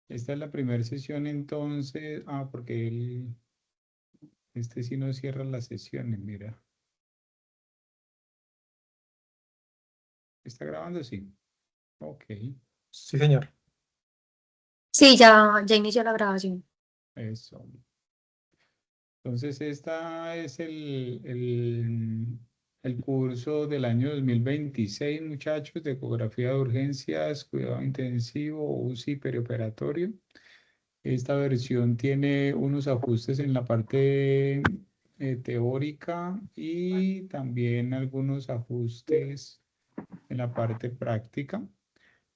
Esta es la primera sesión entonces. Porque este sí no cierra las sesiones, mira. ¿Está grabando? Sí. Ok, Sí, señor. Sí, ya inició la grabación. eso. Entonces, esta es el curso del año 2026, muchachos, de ecografía de urgencias, cuidado intensivo, UCI perioperatorio. Esta versión tiene unos ajustes en la parte teórica y también algunos ajustes en la parte práctica.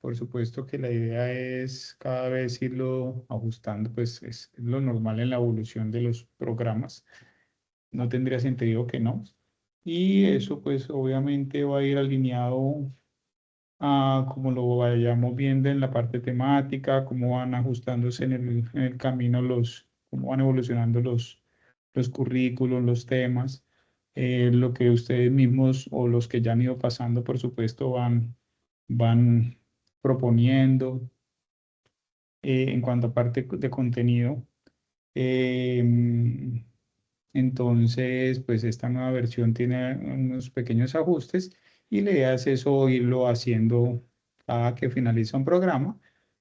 Por supuesto que la idea es cada vez irlo ajustando, pues es lo normal en la evolución de los programas. No tendría sentido que no. Y eso pues obviamente va a ir alineado a como lo vayamos viendo en la parte temática, cómo van ajustándose en el camino cómo van evolucionando los currículos, los temas, lo que ustedes mismos o los que ya han ido pasando, por supuesto, van proponiendo en cuanto a parte de contenido. Em, entonces, pues esta nueva versión tiene unos pequeños ajustes y la idea es eso, irlo haciendo cada que finaliza un programa.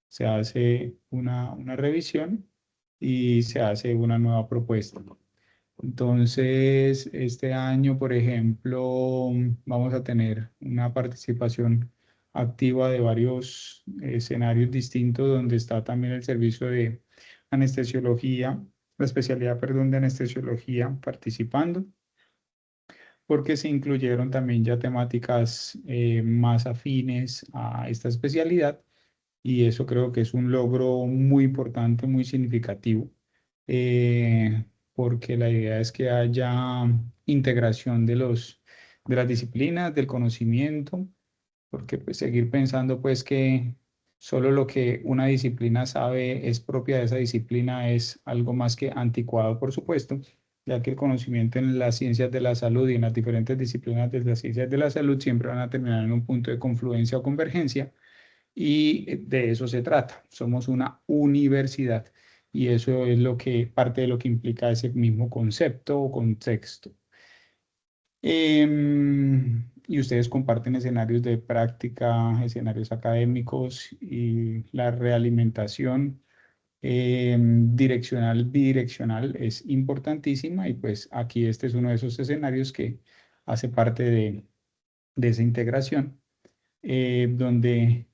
Se hace una revisión y se hace una nueva propuesta. Entonces, este año, por ejemplo, vamos a tener una participación activa de varios escenarios distintos donde está también el servicio de anestesiología, la especialidad, perdón, de anestesiología participando, porque se incluyeron también ya temáticas más afines a esta especialidad y eso creo que es un logro muy importante, muy significativo, eh, porque la idea es que haya integración de las disciplinas, del conocimiento, porque pues seguir pensando pues que solo lo que una disciplina sabe es propia de esa disciplina es algo más que anticuado, por supuesto, ya que el conocimiento en las ciencias de la salud y en las diferentes disciplinas de las ciencias de la salud siempre van a terminar en un punto de confluencia o convergencia y de eso se trata. Somos una universidad y eso es lo que parte de lo que implica ese mismo concepto o contexto. Y ustedes comparten escenarios de práctica, escenarios académicos y la realimentación direccional, bidireccional es importantísima y pues aquí este es uno de esos escenarios que hace parte de esa integración, donde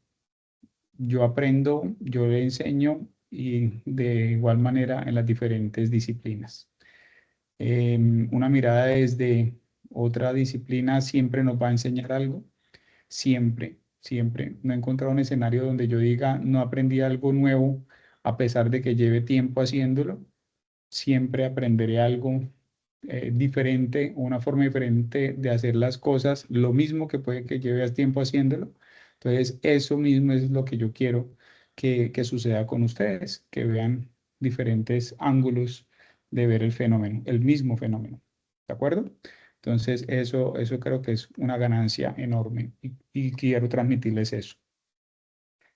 yo aprendo, yo le enseño y de igual manera en las diferentes disciplinas. Una mirada desde otra disciplina siempre nos va a enseñar algo, siempre, siempre. No he encontrado un escenario donde yo diga no aprendí algo nuevo a pesar de que lleve tiempo haciéndolo. Siempre aprenderé algo diferente, una forma diferente de hacer las cosas, lo mismo que puede que lleves tiempo haciéndolo. Entonces, eso mismo es lo que yo quiero que suceda con ustedes, que vean diferentes ángulos de ver el fenómeno, el mismo fenómeno. ¿De acuerdo? Entonces, eso creo que es una ganancia enorme y quiero transmitirles eso.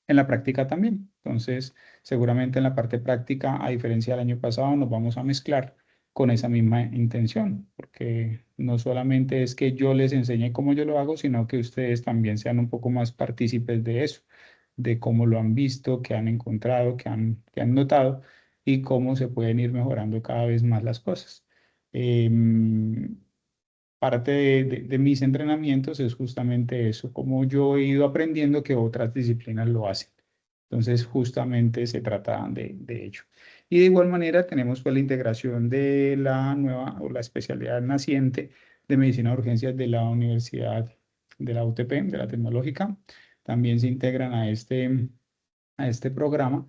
En la práctica también. Entonces, seguramente en la parte práctica, a diferencia del año pasado, nos vamos a mezclar con esa misma intención, porque no solamente es que yo les enseñe cómo yo lo hago, sino que ustedes también sean un poco más partícipes de eso, de cómo lo han visto, qué han encontrado, qué han notado y cómo se pueden ir mejorando cada vez más las cosas. Em, Parte de mis entrenamientos es justamente eso, como yo he ido aprendiendo que otras disciplinas lo hacen. Entonces, justamente se trata de ello. Y de igual manera tenemos pues la integración de la nueva o la especialidad naciente de medicina de urgencias de la Universidad de la UTP, de la Tecnológica. También se integran a este programa.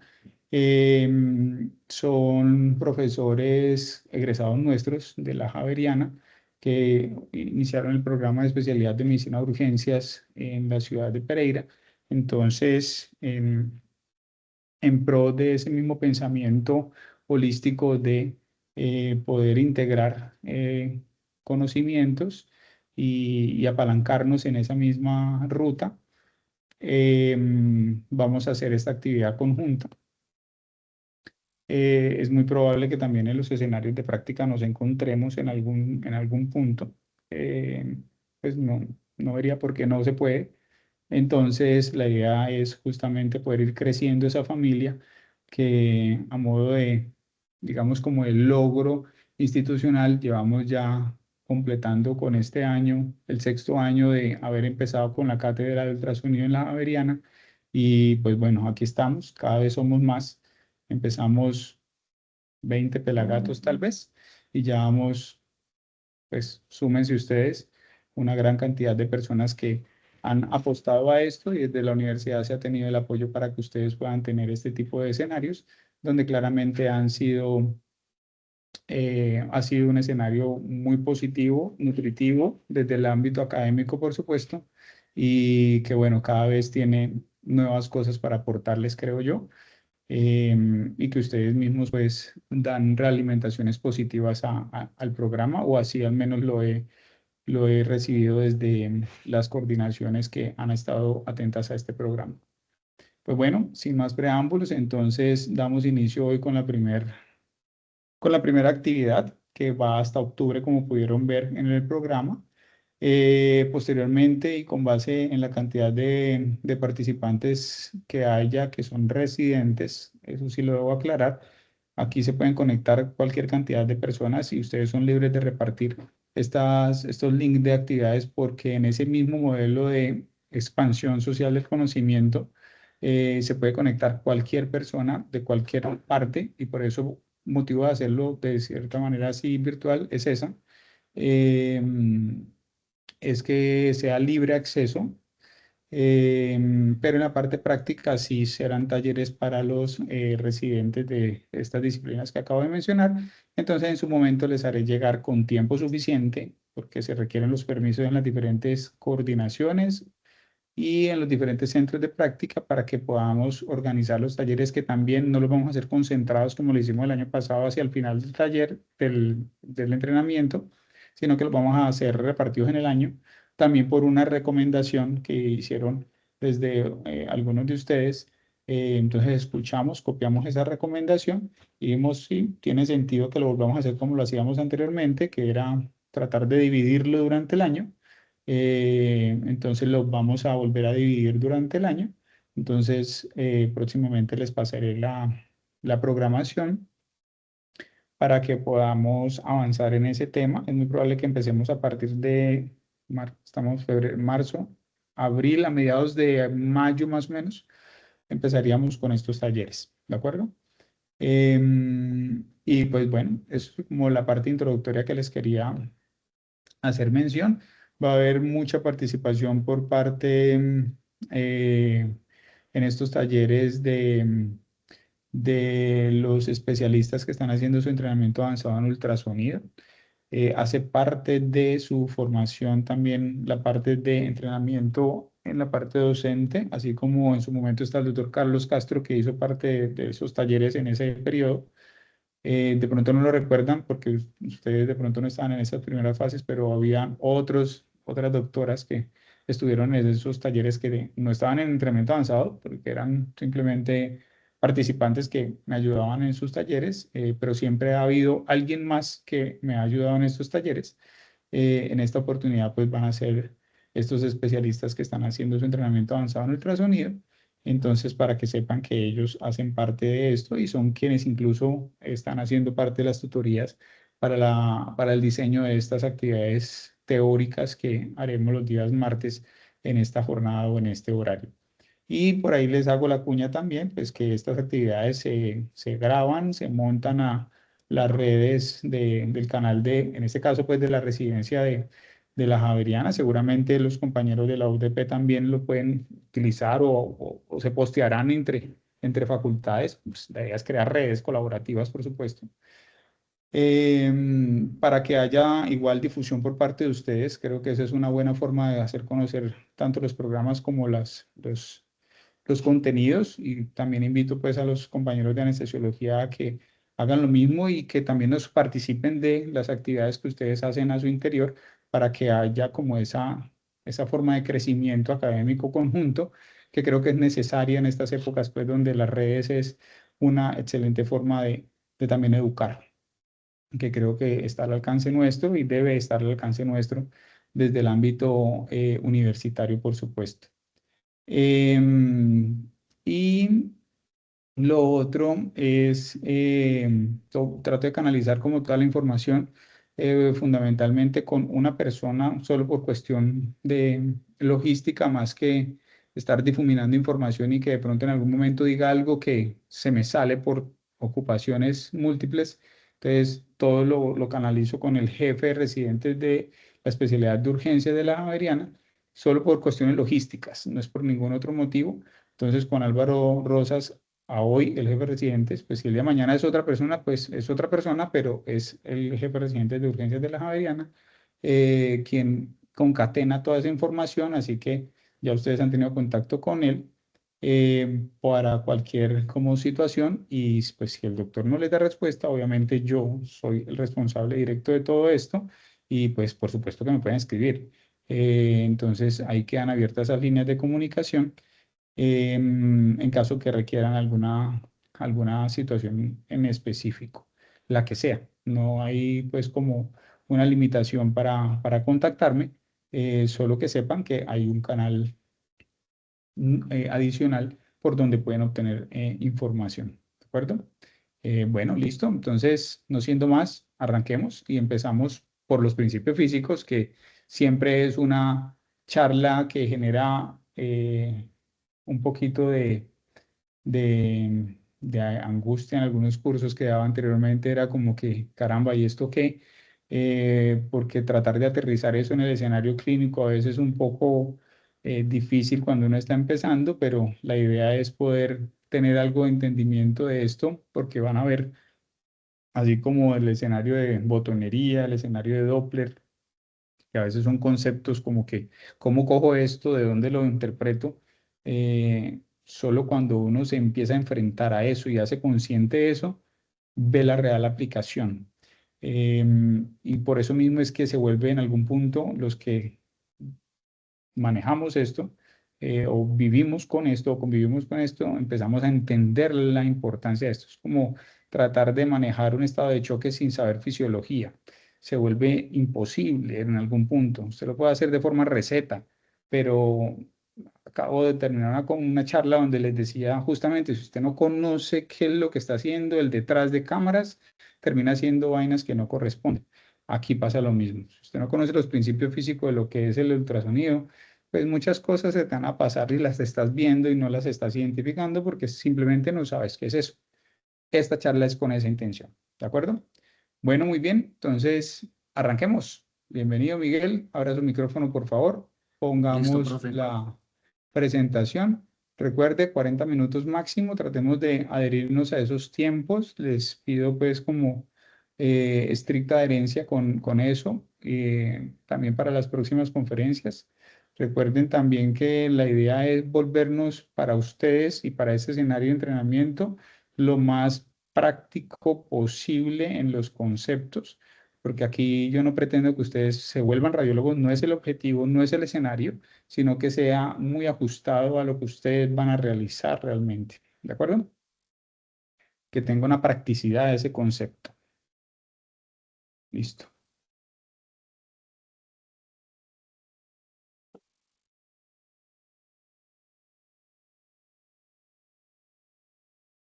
Son profesores egresados nuestros de la Javeriana que iniciaron el programa de especialidad de medicina de urgencias en la ciudad de Pereira. Entonces, en pro de ese mismo pensamiento holístico de poder integrar conocimientos y apalancarnos en esa misma ruta, vamos a hacer esta actividad conjunta es muy probable que también en los escenarios de práctica nos encontremos en algún punto. Pues no vería por qué no se puede. Entonces, la idea es justamente poder ir creciendo esa familia que a modo de, digamos, como el logro institucional, llevamos ya completando con este año, el sexto año de haber empezado con la cátedra de ultrasonido en la Javeriana. Y pues bueno, aquí estamos, cada vez somos más. Empezamos 20 pelagatos tal vez y ya vamos, pues súmense ustedes, una gran cantidad de personas que han apostado a esto y desde la universidad se ha tenido el apoyo para que ustedes puedan tener este tipo de escenarios donde claramente ha sido un escenario muy positivo, nutritivo desde el ámbito académico, por supuesto, y que bueno, cada vez tiene nuevas cosas para aportarles, creo yo, y que ustedes mismos pues dan realimentaciones positivas al programa, o así al menos lo he recibido desde las coordinaciones que han estado atentas a este programa. Pues bueno, sin más preámbulos, entonces damos inicio hoy con la primera actividad que va hasta octubre, como pudieron ver en el programa. Posteriormente, y con base en la cantidad de participantes que haya, que son residentes, eso sí lo debo aclarar, aquí se pueden conectar cualquier cantidad de personas y ustedes son libres de repartir estos links de actividades porque en ese mismo modelo de expansión social del conocimiento se puede conectar cualquier persona de cualquier parte y por eso motivo de hacerlo de cierta manera así virtual es esa. Eh, es que sea libre acceso, pero en la parte práctica sí serán talleres para los residentes de estas disciplinas que acabo de mencionar. Entonces, en su momento les haré llegar con tiempo suficiente, porque se requieren los permisos en las diferentes coordinaciones y en los diferentes centros de práctica para que podamos organizar los talleres que también no los vamos a hacer concentrados como lo hicimos el año pasado hacia el final del taller, del entrenamiento, sino que los vamos a hacer repartidos en el año, también por una recomendación que hicieron desde algunos de ustedes. Entonces escuchamos, copiamos esa recomendación y vimos si tiene sentido que lo volvamos a hacer como lo hacíamos anteriormente, que era tratar de dividirlo durante el año. Entonces los vamos a volver a dividir durante el año. Entonces, próximamente les pasaré la programación para que podamos avanzar en ese tema. Es muy probable que empecemos a partir de, estamos febrero, marzo, abril, a mediados de mayo más o menos, empezaríamos con estos talleres, ¿de acuerdo? Y pues bueno, es como la parte introductoria que les quería hacer mención. Va a haber mucha participación por parte eh, en estos talleres de los especialistas que están haciendo su entrenamiento avanzado en ultrasonido. Hace parte de su formación también la parte de entrenamiento en la parte docente, así como en su momento está el doctor Carlos Castro, que hizo parte de esos talleres en ese periodo. De pronto no lo recuerdan porque ustedes de pronto no estaban en esas primeras fases, pero había otras doctoras que estuvieron en esos talleres que no estaban en entrenamiento avanzado, porque eran simplemente participantes que me ayudaban en sus talleres, pero siempre ha habido alguien más que me ha ayudado en estos talleres. En esta oportunidad pues van a ser estos especialistas que están haciendo su entrenamiento avanzado en ultrasonido. Entonces, para que sepan que ellos hacen parte de esto y son quienes incluso están haciendo parte de las tutorías para el diseño de estas actividades teóricas que haremos los días martes en esta jornada o en este horario. Y por ahí les hago la cuña también, pues que estas actividades se graban, se montan a las redes del canal en este caso, pues de la residencia de la Javeriana. Seguramente los compañeros de la UDP también lo pueden utilizar o se postearán entre facultades. Pues, la idea es crear redes colaborativas, por supuesto. Para que haya igual difusión por parte de ustedes, creo que esa es una buena forma de hacer conocer tanto los programas como los contenidos, y también invito pues a los compañeros de anestesiología a que hagan lo mismo y que también nos participen de las actividades que ustedes hacen a su interior para que haya como esa forma de crecimiento académico conjunto que creo que es necesaria en estas épocas pues donde las redes es una excelente forma de también educar, que creo que está al alcance nuestro y debe estar al alcance nuestro desde el ámbito universitario, por supuesto. Y lo otro es, trato de canalizar como toda la información fundamentalmente con una persona, solo por cuestión de logística, más que estar difuminando información y que de pronto en algún momento diga algo que se me sale por ocupaciones múltiples. Entonces, todo lo canalizo con el jefe de residentes de la especialidad de urgencia de la Javeriana, solo por cuestiones logísticas, no es por ningún otro motivo. Entonces, con Álvaro Rosas a hoy el jefe residente, pues si el día de mañana es otra persona, pues es otra persona, pero es el jefe residente de urgencias de la Javeriana, quien concatena toda esa información, así que ya ustedes han tenido contacto con él para cualquier como situación y pues si el doctor no les da respuesta, obviamente yo soy el responsable directo de todo esto y pues por supuesto que me pueden escribir. Entonces ahí quedan abiertas esas líneas de comunicación en caso que requieran alguna situación en específico, la que sea. No hay pues como una limitación para contactarme, solo que sepan que hay un canal adicional por donde pueden obtener información. ¿De acuerdo? Bueno, listo. Entonces, no siendo más, arranquemos y empezamos por los principios físicos, que siempre es una charla que genera un poquito de angustia en algunos cursos que daba anteriormente. Era como que, caramba, ¿y esto qué? Porque tratar de aterrizar eso en el escenario clínico a veces es un poco difícil cuando uno está empezando, pero la idea es poder tener algo de entendimiento de esto, porque van a ver, así como el escenario de botonería, el escenario de Doppler, que a veces son conceptos como que, ¿cómo cojo esto? ¿De dónde lo interpreto? Solo cuando uno se empieza a enfrentar a eso y hace consciente de eso, ve la real aplicación. Y por eso mismo es que se vuelve en algún punto los que manejamos esto o vivimos con esto o convivimos con esto, empezamos a entender la importancia de esto. Es como tratar de manejar un estado de choque sin saber fisiología. Se vuelve imposible en algún punto. Usted lo puede hacer de forma receta, pero acabo de terminar una charla donde les decía justamente, si usted no conoce qué es lo que está haciendo el detrás de cámaras, termina haciendo vainas que no corresponden. Aquí pasa lo mismo. Si usted no conoce los principios físicos de lo que es el ultrasonido, pues muchas cosas se te van a pasar y las estás viendo y no las estás identificando porque simplemente no sabes qué es eso. Esta charla es con esa intención, ¿de acuerdo? Bueno, muy bien, entonces arranquemos. Bienvenido, Miguel. Abra su micrófono, por favor. Listo, Pongamos profe. la presentación. Recuerde, 40 minutos máximo. Tratemos de adherirnos a esos tiempos. Les pido pues como estricta adherencia con eso. También para las próximas conferencias. Recuerden también que la idea es volvernos para ustedes y para este escenario de entrenamiento lo más práctico posible en los conceptos, porque aquí yo no pretendo que ustedes se vuelvan radiólogos, no es el objetivo, no es el escenario, sino que sea muy ajustado a lo que ustedes van a realizar realmente. ¿De acuerdo? Que tenga una practicidad de ese concepto. Listo.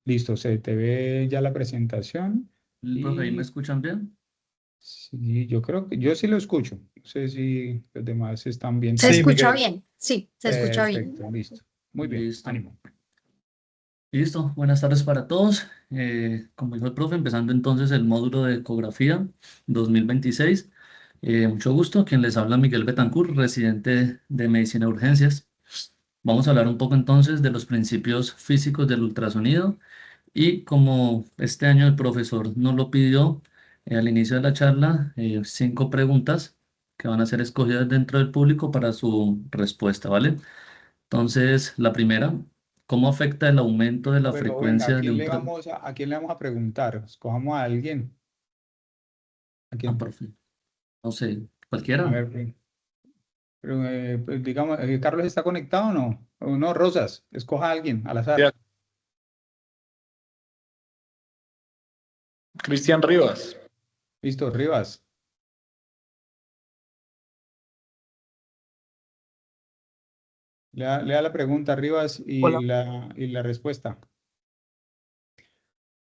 Listo, se te ve ya la presentación Profe, ¿ahí me y escuchan bien? sí, yo creo que yo sí lo escucho. No sé si los demás están bien ¿Se también. Sí, escucha Miguel. bien? Sí, se escucha bien. Perfecto, listo. Muy bien, Listo. ánimo. Listo. Buenas tardes para todos. Como dijo el profe, empezando entonces el módulo de ecografía 2026. Mucho gusto. Quien les habla, Miguel Betancourt, residente de Medicina de Urgencias. Vamos a hablar un poco entonces de los principios físicos del ultrasonido y como este año el profesor nos lo pidió al inicio de la charla, 5 preguntas que van a ser escogidas dentro del público para su respuesta, ¿vale? Entonces, la primera, ¿cómo afecta el aumento de la Pero venga, frecuencia de ultra... ¿a quién le vamos a preguntar? Escojamos a alguien. ¿A Ah, quién? profe, no sé, A cualquiera. ver, pues, digamos, ¿Carlos está conectado o no? O no, Rosas, escoja a alguien al azar. Ya, Cristian Rivas. Listo, Rivas. Lea la pregunta, Rivas, Hola. y la respuesta.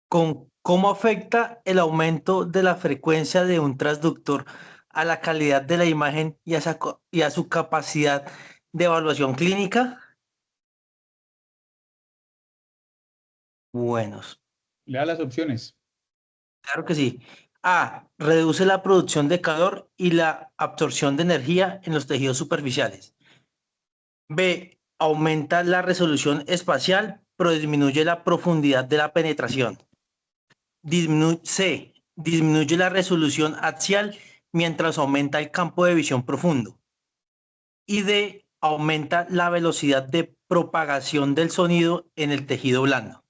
¿Cómo afecta el aumento de la frecuencia de un transductor a la calidad de la imagen y a su capacidad de evaluación clínica? Buenos, Lea las opciones. claro que sí. A. Reduce la producción de calor y la absorción de energía en los tejidos superficiales. B. Aumenta la resolución espacial, pero disminuye la profundidad de la penetración. C. Disminuye la resolución axial mientras aumenta el campo de visión profundo. Y D. Aumenta la velocidad de propagación del sonido en el tejido blando.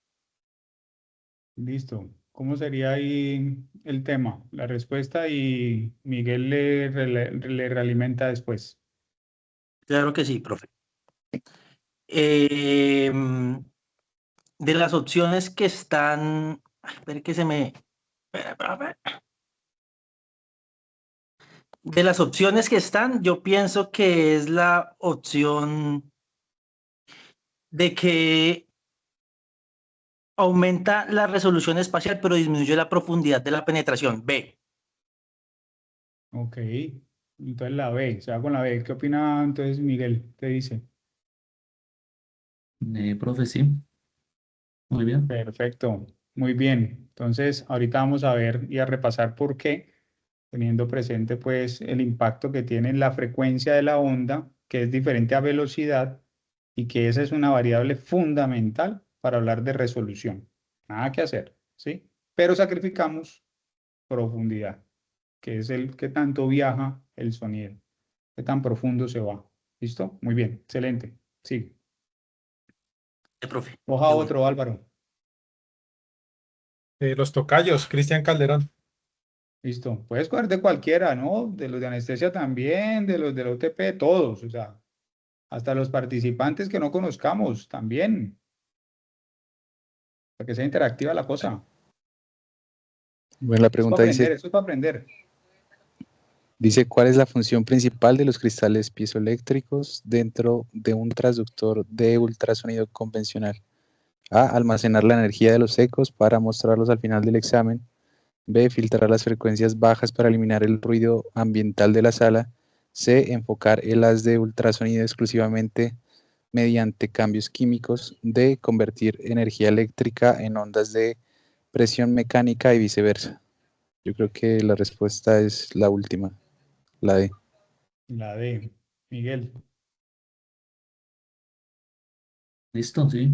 Listo. ¿Cómo sería ahí el tema? La respuesta y Miguel le realimenta después. Claro que sí, profe. De las opciones que están... Espera que se me... espera. De las opciones que están, yo pienso que es la opción de que aumenta la resolución espacial, pero disminuye la profundidad de la penetración. B. Ok. Entonces la B, se va con la B. ¿Qué opina entonces Miguel? ¿Qué dice? Profe, sí. Muy bien. Perfecto. Muy bien. Entonces, ahorita vamos a ver y a repasar por qué, teniendo presente pues el impacto que tiene la frecuencia de la onda, que es diferente a velocidad y que esa es una variable fundamental para hablar de resolución. Nada que hacer, ¿sí? Pero sacrificamos profundidad, que es el que tanto viaja el sonido, qué tan profundo se va. ¿Listo? Muy bien, excelente. Sí. Profe. Coja De una. otro, Álvaro. Los tocayos, Cristian Calderón. Listo. Puedes coger de cualquiera, ¿no? De los de anestesia también, de los del OTP, todos, o sea, hasta los participantes que no conozcamos también, para que sea interactiva la cosa. Bueno, la Es para pregunta aprender, dice, eso es para aprender. ¿cuál es la función principal de los cristales piezoeléctricos dentro de un transductor de ultrasonido convencional? A, almacenar la energía de los ecos para mostrarlos al final del examen. B, filtrar las frecuencias bajas para eliminar el ruido ambiental de la sala. C, enfocar el haz de ultrasonido exclusivamente mediante cambios químicos. D, convertir energía eléctrica en ondas de presión mecánica y viceversa. Yo creo que la respuesta es la última, la D. La de Miguel. Listo, sí.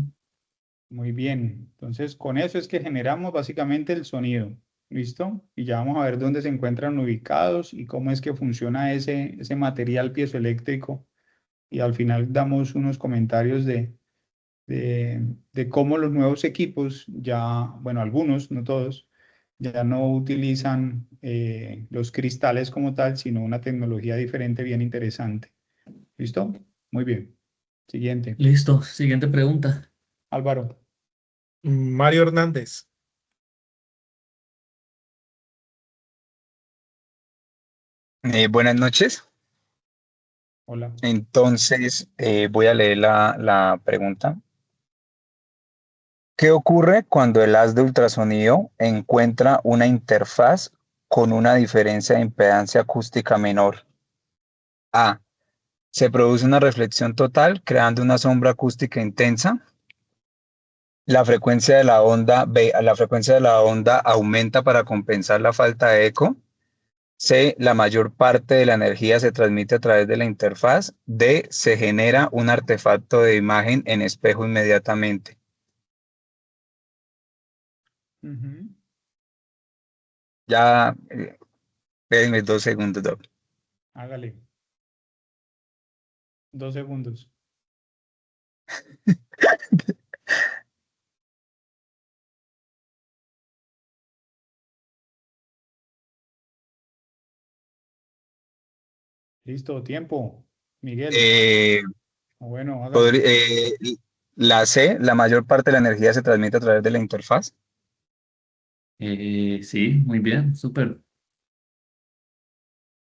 Muy bien. Entonces, con eso es que generamos básicamente el sonido. ¿Listo? Y ya vamos a ver dónde se encuentran ubicados y cómo es que funciona ese material piezoeléctrico. Y al final damos unos comentarios de cómo los nuevos equipos ya, bueno, algunos, no todos, ya no utilizan los cristales como tal, sino una tecnología diferente, bien interesante. ¿Listo? Muy bien. Siguiente. Listo. Siguiente pregunta. Álvaro. Mario Hernández. Buenas noches. Hola. Entonces, voy a leer la pregunta. ¿Qué ocurre cuando el haz de ultrasonido encuentra una interfaz con una diferencia de impedancia acústica menor? A. Se produce una reflexión total, creando una sombra acústica intensa. La frecuencia de la onda, B. La frecuencia de la onda aumenta para compensar la falta de eco. C, la mayor parte de la energía se transmite a través de la interfaz. D, se genera un artefacto de imagen en espejo inmediatamente. Ujú. Ya, déjenme 2 segundos, doc. Hágale. 2 segundos. Listo, tiempo. Miguel. Eh, Bueno, hágale. podri- eh, la C, la mayor parte de la energía se transmite a través de la interfaz. Sí, muy bien, súper.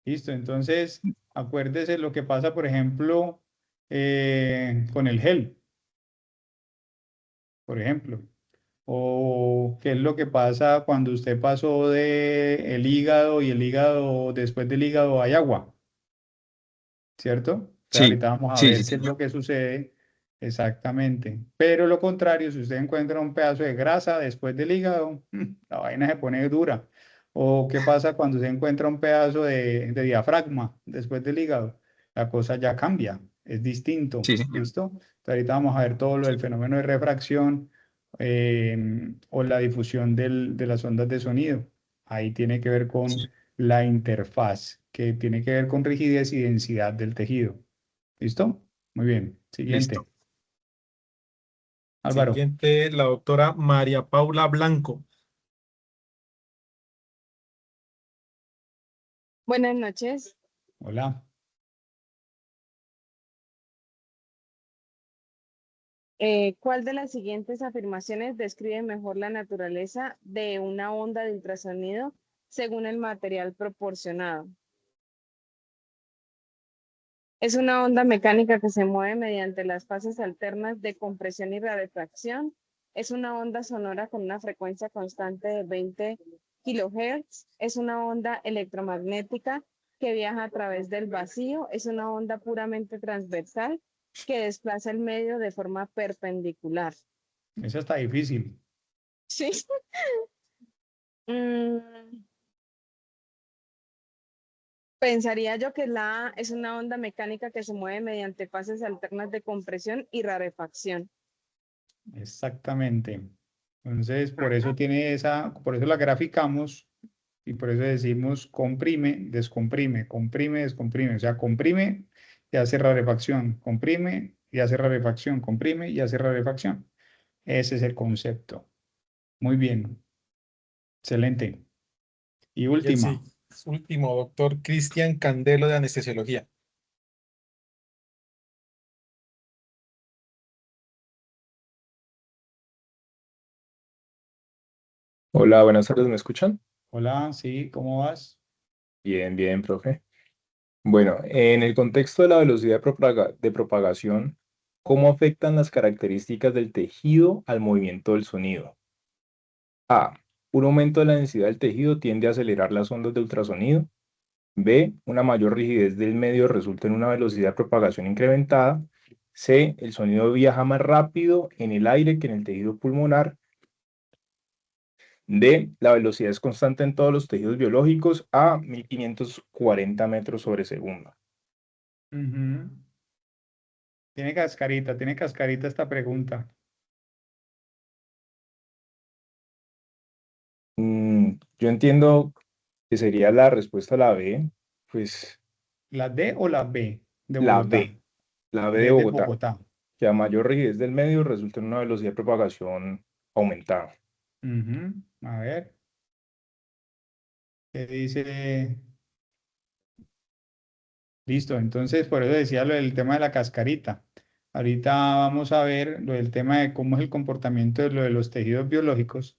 Listo, entonces acuérdese lo que pasa, por ejemplo, con el gel, por ejemplo, o qué es lo que pasa cuando usted pasó de el hígado y el hígado, después del hígado hay agua, ¿cierto? Entonces Sí, ahorita vamos a sí, ver sí, qué sí. es lo que sucede exactamente. Pero lo contrario, si usted encuentra un pedazo de grasa después del hígado, la vaina se pone dura. O qué pasa cuando se encuentra un pedazo de diafragma después del hígado, la cosa ya cambia, es distinto, Sí, sí. ¿listo? Entonces ahorita vamos a ver todo lo del fenómeno de refracción o la difusión de las ondas de sonido. Ahí tiene que ver con la interfaz, que tiene que ver con rigidez y densidad del tejido. ¿Listo? Muy bien. Siguiente. Listo. Álvaro. Siguiente, la doctora María Paula Blanco. Buenas noches. Hola. ¿Cuál de las siguientes afirmaciones describe mejor la naturaleza de una onda de ultrasonido según el material proporcionado? Es una onda mecánica que se mueve mediante las fases alternas de compresión y rarefacción. Es una onda sonora con una frecuencia constante de 20 kHz. Es una onda electromagnética que viaja a través del vacío. Es una onda puramente transversal que desplaza el medio de forma perpendicular. Esa está difícil. Sí. Mm, pensaría yo que la A es una onda mecánica que se mueve mediante fases alternas de compresión y rarefacción. Exactamente. Entonces, por eso tiene esa, por eso la graficamos y por eso decimos comprime, descomprime, descomprime. O sea, comprime y hace rarefacción, comprime y hace rarefacción, comprime y hace rarefacción. Ese es el concepto. Muy bien. Excelente. Y Y el última. último, doctor Cristian Candelo de Anestesiología. Hola, buenas tardes, ¿me escuchan? Hola, sí, ¿cómo vas? Bien, bien, profe. Bueno, en el contexto de la velocidad de propagación, ¿cómo afectan las características del tejido al movimiento del sonido? A. Un aumento de la densidad del tejido tiende a acelerar las ondas de ultrasonido. B. Una mayor rigidez del medio resulta en una velocidad de propagación incrementada. C. El sonido viaja más rápido en el aire que en el tejido pulmonar. D. La velocidad es constante en todos los tejidos biológicos a 1540 metros sobre segundo. Ujú. Tiene cascarita esta pregunta. Yo entiendo que sería la respuesta a la B, pues ¿La D o la B de la Bogotá? B, la B de B de Bogotá, Bogotá. que a mayor rigidez del medio resulta en una velocidad de propagación aumentada. Ujú. A ver, ¿qué dice? Listo, entonces por eso decía lo del tema de la cascarita. Ahorita vamos a ver lo del tema de cómo es el comportamiento de lo de los tejidos biológicos,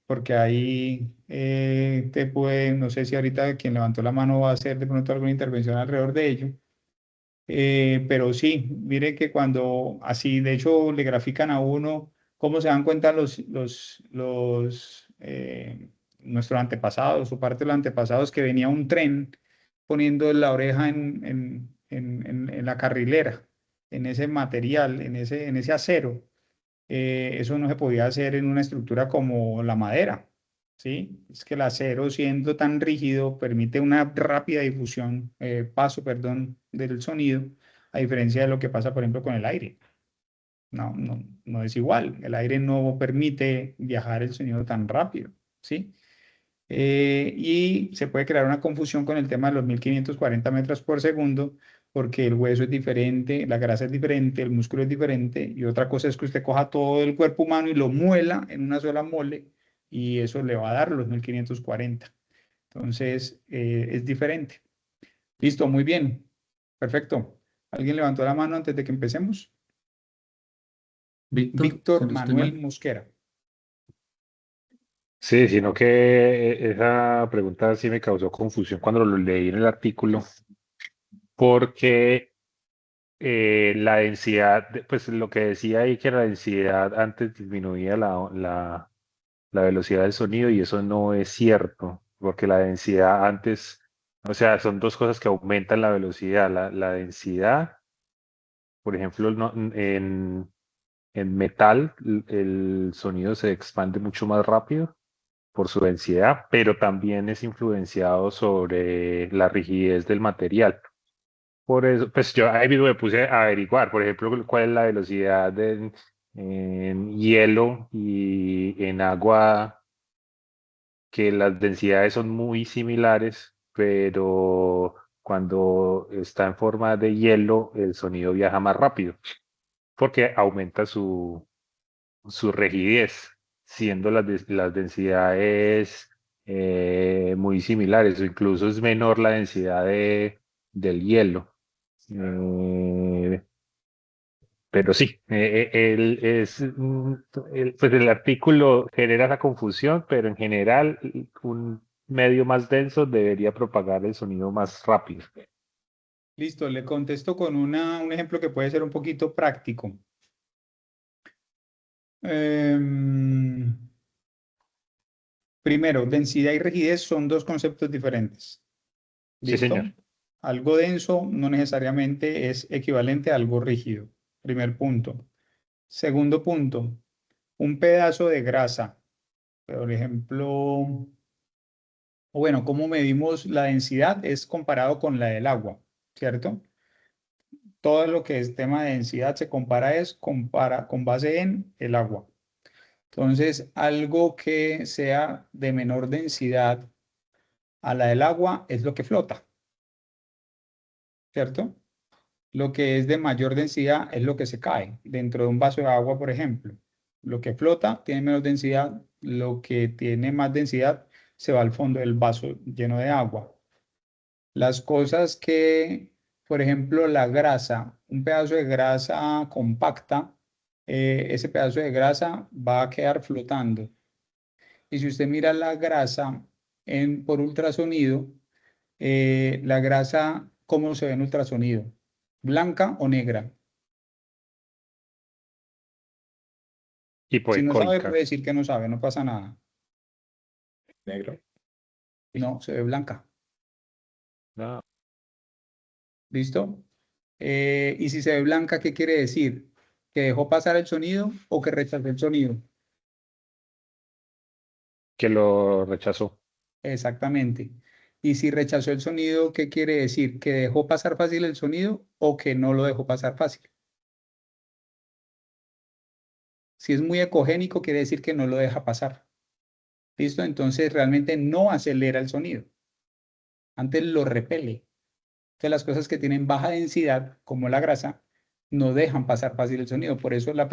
porque ahí te puede, no sé si ahorita quien levantó la mano va a hacer de pronto alguna intervención alrededor de ello. Pero sí, mire que cuando así, de hecho, le grafican a uno cómo se dan cuenta nuestros antepasados o parte de los antepasados que venía un tren poniendo la oreja en la carrilera, en ese material, en ese acero. Eso no se podía hacer en una estructura como la madera, ¿sí? Es que el acero, siendo tan rígido, permite una rápida difusión, paso, perdón, del sonido, a diferencia de lo que pasa, por ejemplo, con el aire. No, no, no es igual. El aire no permite viajar el sonido tan rápido, ¿sí? Y se puede crear una confusión con el tema de los 1540 metros por segundo, porque el hueso es diferente, la grasa es diferente, el músculo es diferente, y otra cosa es que usted coja todo el cuerpo humano y lo muela en una sola mole, y eso le va a dar los 1540. Entonces, es diferente. Listo, muy bien. Perfecto. ¿Alguien levantó la mano antes de que empecemos? Víctor, si Víctor no estoy Manuel mal. Mosquera. Sí, sino que esa pregunta sí me causó confusión cuando lo leí en el artículo, porque la densidad, pues lo que decía ahí que la densidad antes disminuía la velocidad del sonido y eso no es cierto, porque la densidad antes, o sea, son dos cosas que aumentan la velocidad. La densidad, por ejemplo, en metal el sonido se expande mucho más rápido por su densidad, pero también es influenciado sobre la rigidez del material. Por eso, pues yo ahí mismo me puse a averiguar, por ejemplo, cuál es la velocidad en hielo y en agua, que las densidades son muy similares, pero cuando está en forma de hielo, el sonido viaja más rápido, porque aumenta su rigidez, siendo las densidades muy similares, o incluso es menor la densidad del hielo. Pero sí, pues el artículo genera esa confusión, pero en general un medio más denso debería propagar el sonido más rápido. Listo, le contesto con un ejemplo que puede ser un poquito práctico. Primero, densidad y rigidez son dos conceptos diferentes. Sí, ¿Listo? señor. Algo denso no necesariamente es equivalente a algo rígido. Primer punto. Segundo punto, un pedazo de grasa, por ejemplo, o bueno, ¿cómo medimos la densidad? Es comparado con la del agua, ¿cierto? Todo lo que es tema de densidad se compara con base en el agua. Entonces, algo que sea de menor densidad a la del agua es lo que flota, ¿cierto? Lo que es de mayor densidad es lo que se cae dentro de un vaso de agua, por ejemplo. Lo que flota tiene menos densidad, lo que tiene más densidad se va al fondo del vaso lleno de agua. Las cosas que, por ejemplo, la grasa, un pedazo de grasa compacta, ese pedazo de grasa va a quedar flotando. Y si usted mira la grasa por ultrasonido, la grasa, ¿cómo se ve en ultrasonido? ¿Blanca o negra? Si no sabe, Hipoecóica. puede decir que no sabe, no pasa nada. Negro. No, se ve blanca. No, ¿Listo? Y si se ve blanca, ¿qué quiere decir? ¿Que dejó pasar el sonido o que rechazó el sonido? que lo rechazó. Exactamente. Y si rechazó el sonido, ¿qué quiere decir? ¿Que dejó pasar fácil el sonido o que no lo dejó pasar fácil? Si es muy ecogénico, quiere decir que no lo deja pasar. ¿Listo? Entonces realmente no acelera el sonido. Antes lo repele. Entonces las cosas que tienen baja densidad, como la grasa, no dejan pasar fácil el sonido. Por eso la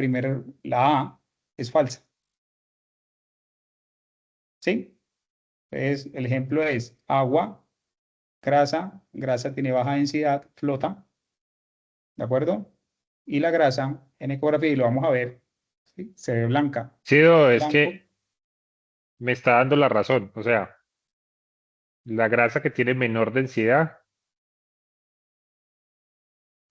A, es falsa. ¿Sí? Entonces el ejemplo es agua, grasa tiene baja densidad, flota. ¿De acuerdo? Y la grasa en ecografía, y lo vamos a ver, ¿sí? Se ve blanca. Sí, no, es Blanco, que me está dando la razón. O sea, la grasa que tiene menor densidad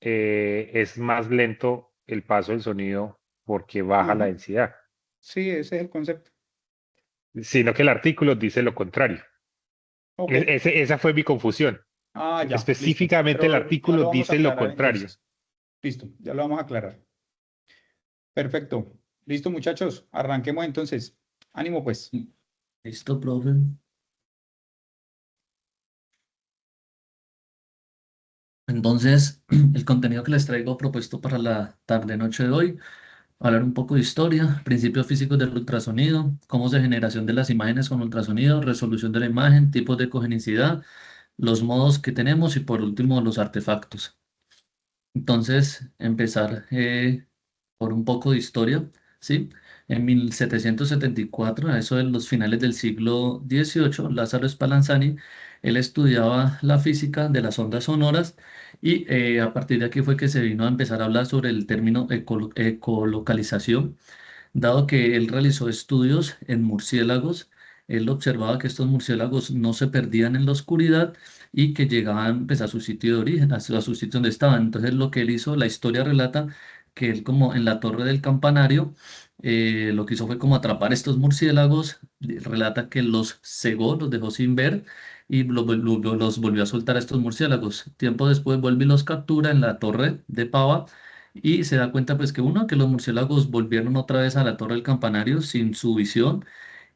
es más lento el paso del sonido porque baja la ajá. densidad, Sí, ese es el concepto. sino que el artículo dice lo contrario. Ok. Esa fue mi confusión. Ah, ya, listo. Específicamente el Pero ya artículo lo vamos a dice lo aclarar contrario. entonces. Listo, ya lo vamos a aclarar. Perfecto. Listo, muchachos. Arranquemos entonces. Ánimo, pues. Listo, profe. Entonces, el contenido que les traigo propuesto para la tarde-noche de hoy, hablar un poco de historia, principios físicos del ultrasonido, cómo se generación de las imágenes con ultrasonido, resolución de la imagen, tipos de cogenicidad, los modos que tenemos y por último los artefactos. Entonces, empezar por un poco de historia, ¿sí? En 1774, a eso de los finales del siglo XVIII, Lázaro Spallanzani, él estudiaba la física de las ondas sonoras y a partir de aquí fue que se vino a empezar a hablar sobre el término ecolocalización, dado que él realizó estudios en murciélagos él observaba que estos murciélagos no se perdían en la oscuridad y que llegaban pues, a su sitio de origen, a su sitio donde estaban. Entonces lo que él hizo, la historia relata que él como en la torre del campanario, lo que hizo fue como atrapar estos murciélagos, relata que los cegó, los dejó sin ver y los volvió a soltar a estos murciélagos. Tiempo después vuelve y los captura en la torre de Pava y se da cuenta pues que uno, que los murciélagos volvieron otra vez a la torre del campanario sin su visión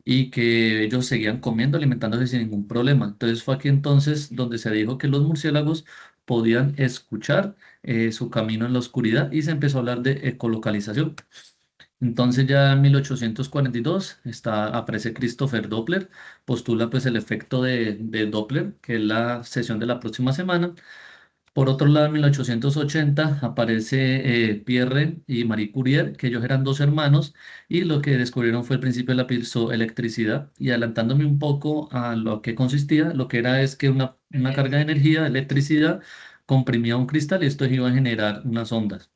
y que ellos seguían comiendo, alimentándose sin ningún problema. Entonces fue aquí entonces donde se dijo que los murciélagos podían escuchar su camino en la oscuridad y se empezó a hablar de ecolocalización. Entonces ya en 1842 aparece Christopher Doppler, postula pues el efecto de Doppler, que es la sesión de la próxima semana. Por otro lado, en 1880 aparece Pierre y Marie Curie, que ellos eran dos hermanos, y lo que descubrieron fue el principio de la piezoelectricidad. Y adelantándome un poco a lo que consistía, lo que era es que una carga de energía, de electricidad, comprimía un cristal y esto iba a generar unas ondas.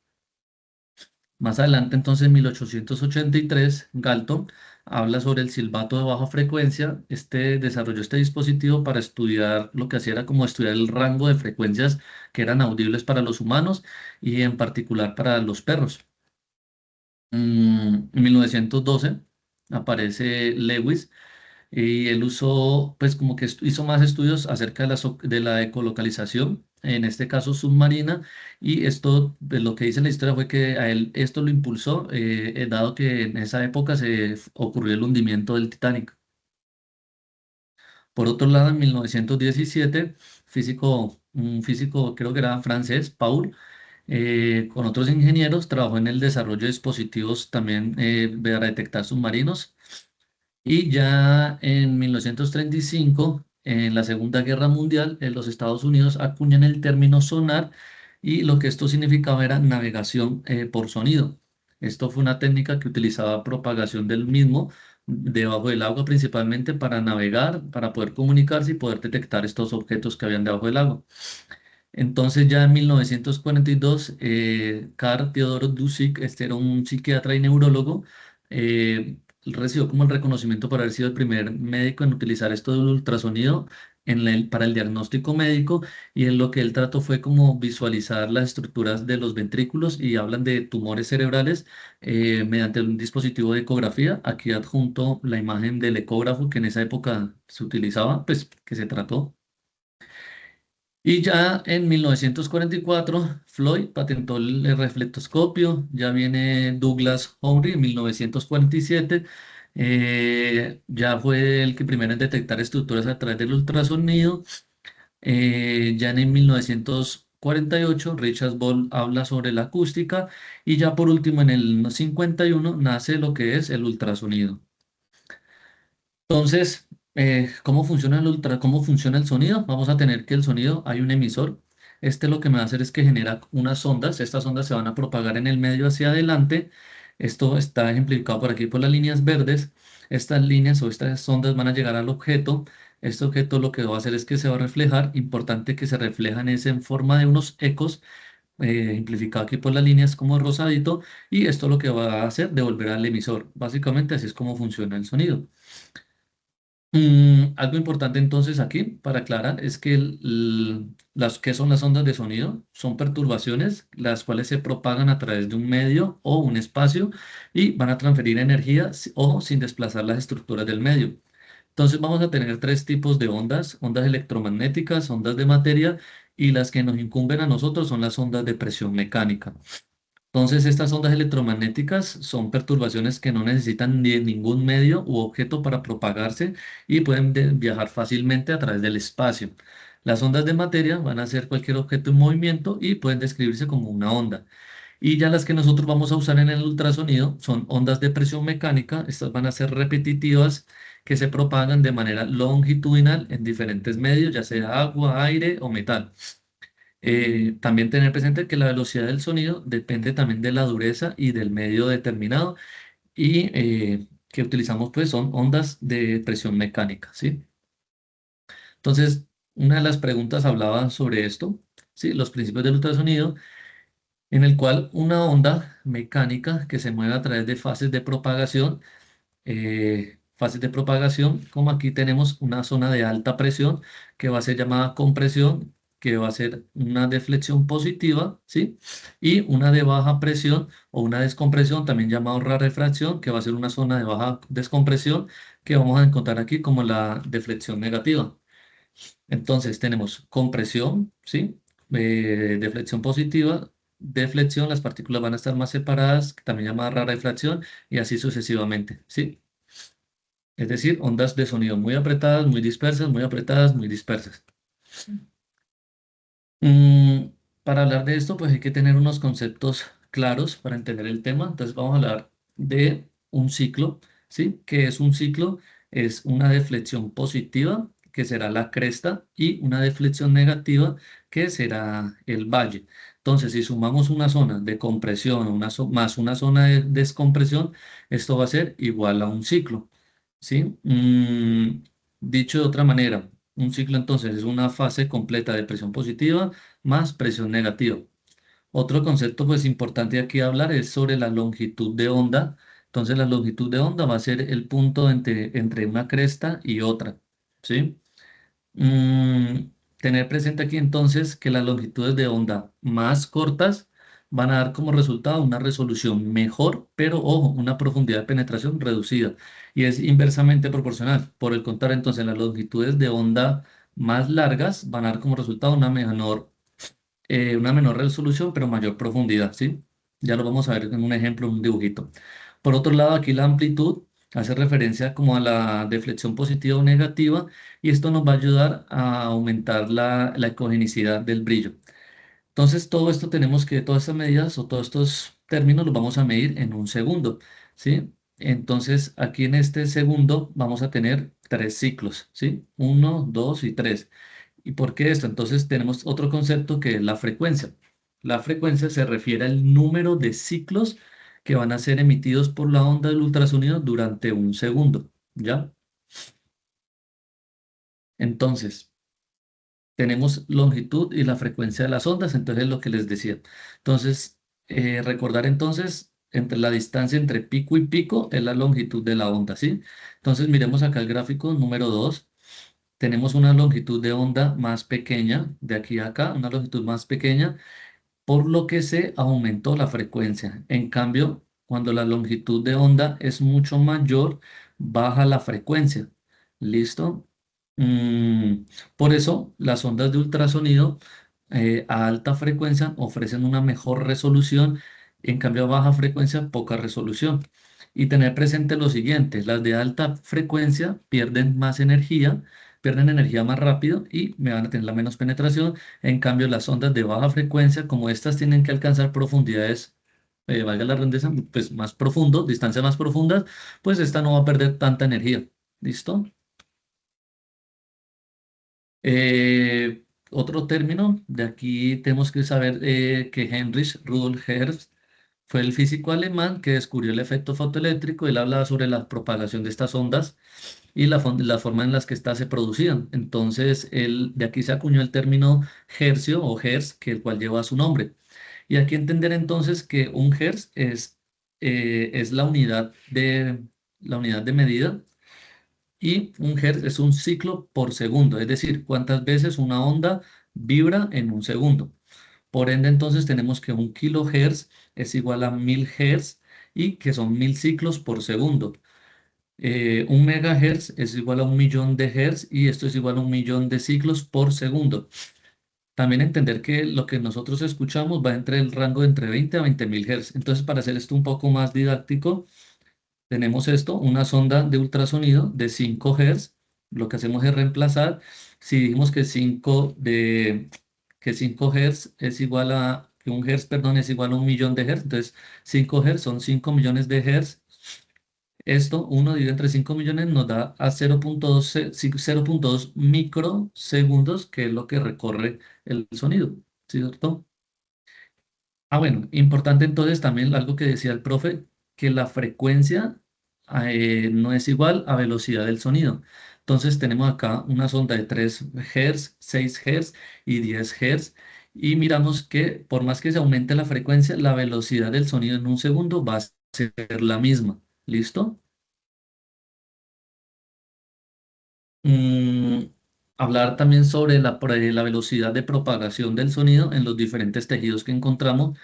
Más adelante, entonces, en 1883, Galton habla sobre el silbato de baja frecuencia. Desarrolló este dispositivo para estudiar, lo que hacía era como estudiar el rango de frecuencias que eran audibles para los humanos y en particular para los perros. En 1912 aparece Lewis y él usó, pues como que hizo más estudios acerca de la ecolocalización, en este caso submarina, y esto, pues, lo que dice la historia fue que a él esto lo impulsó, dado que en esa época ocurrió el hundimiento del Titanic. Por otro lado, en 1917, un físico creo que era francés, Paul, con otros ingenieros, trabajó en el desarrollo de dispositivos también para detectar submarinos. Y ya en 1935, en la Segunda Guerra Mundial, los Estados Unidos acuñan el término sonar y lo que esto significaba era navegación por sonido. Esto fue una técnica que utilizaba propagación del mismo debajo del agua principalmente para navegar, para poder comunicarse y poder detectar estos objetos que habían debajo del agua. Entonces ya en 1942, Karl Theodor Dusick, este era un psiquiatra y neurólogo, recibió como el reconocimiento por haber sido el primer médico en utilizar esto del ultrasonido para el diagnóstico médico y en lo que él trató fue como visualizar las estructuras de los ventrículos y hablan de tumores cerebrales mediante un dispositivo de ecografía. Aquí adjunto la imagen del ecógrafo que en esa época se utilizaba, pues que se trató. Y ya en 1944, Floyd patentó el reflectoscopio, ya viene Douglas Houry en 1947, ya fue el que primero en detectar estructuras a través del ultrasonido. Ya en 1948, Richard Ball habla sobre la acústica y ya por último en el 51 nace lo que es el ultrasonido. Entonces, ¿cómo funciona el sonido? Vamos a tener que el sonido, hay un emisor. Lo que me va a hacer es que genera unas ondas. Estas ondas se van a propagar en el medio hacia adelante. Esto está ejemplificado por aquí por las líneas verdes. Estas líneas o estas ondas van a llegar al objeto. Este objeto lo que va a hacer es que se va a reflejar. Importante que se reflejan es en forma de unos ecos, ejemplificado aquí por las líneas como rosadito. Y esto lo que va a hacer, devolver al emisor. Básicamente así es como funciona el sonido. Algo importante entonces aquí para aclarar es que ¿qué son las ondas de sonido? Son perturbaciones las cuales se propagan a través de un medio o un espacio y van a transferir energía o sin desplazar las estructuras del medio. Entonces vamos a tener tres tipos de ondas: ondas electromagnéticas, ondas de materia y las que nos incumben a nosotros son las ondas de presión mecánica. Entonces, estas ondas electromagnéticas son perturbaciones que no necesitan ni ningún medio u objeto para propagarse y pueden viajar fácilmente a través del espacio. Las ondas de materia van a ser cualquier objeto en movimiento y pueden describirse como una onda. Y ya las que nosotros vamos a usar en el ultrasonido son ondas de presión mecánica. Estas van a ser repetitivas que se propagan de manera longitudinal en diferentes medios, ya sea agua, aire o metal. También tener presente que la velocidad del sonido depende también de la dureza y del medio determinado y que utilizamos pues son ondas de presión mecánica, ¿sí? Entonces, una de las preguntas hablaba sobre esto, ¿sí? Los principios del ultrasonido, en el cual una onda mecánica que se mueve a través de fases de propagación fases de propagación, como aquí tenemos una zona de alta presión que va a ser llamada compresión, que va a ser una deflexión positiva, ¿sí? Y una de baja presión o una descompresión, también llamado rarefacción, que va a ser una zona de baja descompresión, que vamos a encontrar aquí como la deflexión negativa. Entonces tenemos compresión, ¿sí? Deflexión positiva, deflexión, las partículas van a estar más separadas, también llamada rarefacción, y así sucesivamente, ¿sí? Es decir, ondas de sonido muy apretadas, muy dispersas, muy apretadas, muy dispersas. Mm, para hablar de esto, pues hay que tener unos conceptos claros para entender el tema. Entonces vamos a hablar de un ciclo, ¿sí? ¿Qué es un ciclo? Es una deflexión positiva, que será la cresta, y una deflexión negativa, que será el valle. Entonces, si sumamos una zona de compresión más una zona de descompresión, esto va a ser igual a un ciclo, ¿sí? Dicho de otra manera, un ciclo entonces es una fase completa de presión positiva más presión negativa. Otro concepto pues importante aquí a hablar es sobre la longitud de onda. Entonces la longitud de onda va a ser el punto entre una cresta y otra, ¿sí? Tener presente aquí entonces que las longitudes de onda más cortas van a dar como resultado una resolución mejor, pero ojo, una profundidad de penetración reducida y es inversamente proporcional. Por el contrario, entonces las longitudes de onda más largas van a dar como resultado una menor resolución, pero mayor profundidad, ¿sí? Ya lo vamos a ver en un ejemplo, en un dibujito. Por otro lado, aquí la amplitud hace referencia como a la deflexión positiva o negativa y esto nos va a ayudar a aumentar la ecogenicidad del brillo. Entonces, todo esto tenemos que, todas estas medidas o todos estos términos los vamos a medir en un segundo, ¿sí? Entonces, aquí en este segundo vamos a tener 3 ciclos, ¿sí? 1, 2 y 3. ¿Y por qué esto? Entonces, tenemos otro concepto que es la frecuencia. La frecuencia se refiere al número de ciclos que van a ser emitidos por la onda del ultrasonido durante un segundo, ¿ya? Entonces, tenemos longitud y la frecuencia de las ondas, entonces es lo que les decía. Entonces, recordar entonces, entre la distancia entre pico y pico es la longitud de la onda, ¿sí? Entonces, miremos acá el gráfico número 2. Tenemos una longitud de onda más pequeña, de aquí a acá, una longitud más pequeña, por lo que se aumentó la frecuencia. En cambio, cuando la longitud de onda es mucho mayor, baja la frecuencia. ¿Listo? Mm, por eso, las ondas de ultrasonido a alta frecuencia ofrecen una mejor resolución, en cambio a baja frecuencia, poca resolución. Y tener presente lo siguiente, las de alta frecuencia pierden energía más rápido y me van a tener la menos penetración. En cambio, las ondas de baja frecuencia, como estas tienen que alcanzar profundidades, valga la redundancia, pues más profundo, distancias más profundas, pues esta no va a perder tanta energía. ¿Listo? Otro término, de aquí tenemos que saber que Heinrich Rudolf Hertz fue el físico alemán que descubrió el efecto fotoeléctrico. Él hablaba sobre la propagación de estas ondas y la forma en las que éstas se producían. Entonces, de aquí se acuñó el término hercio o hertz, que el cual lleva su nombre. Y aquí entender entonces que un hertz es la unidad de medida y un hertz es un ciclo por segundo, es decir, cuántas veces una onda vibra en un segundo. Por ende, entonces tenemos que un kilohertz es igual a 1000 Hz y que son 1000 ciclos por segundo. Un megahertz es igual a 1 millón de hertz y esto es igual a 1 millón de ciclos por segundo. También entender que lo que nosotros escuchamos va entre el rango de entre 20 a 20.000 Hz. Entonces, para hacer esto un poco más didáctico, tenemos esto, una sonda de ultrasonido de 5 Hz. Lo que hacemos es reemplazar, si dijimos que 5 Hz es igual a, que un Hz, perdón, es igual a 1 millón de Hz, entonces 5 Hz son 5 millones de Hz. Esto, 1 dividido entre 5 millones, nos da a 0.2 microsegundos, que es lo que recorre el sonido, ¿cierto? Bueno, importante entonces también algo que decía el profe, que la frecuencia no es igual a velocidad del sonido. Entonces tenemos acá una sonda de 3 Hz, 6 Hz y 10 Hz y miramos que por más que se aumente la frecuencia, la velocidad del sonido en un segundo va a ser la misma. ¿Listo? mm, hablar también sobre la velocidad de propagación del sonido en los diferentes tejidos que encontramos.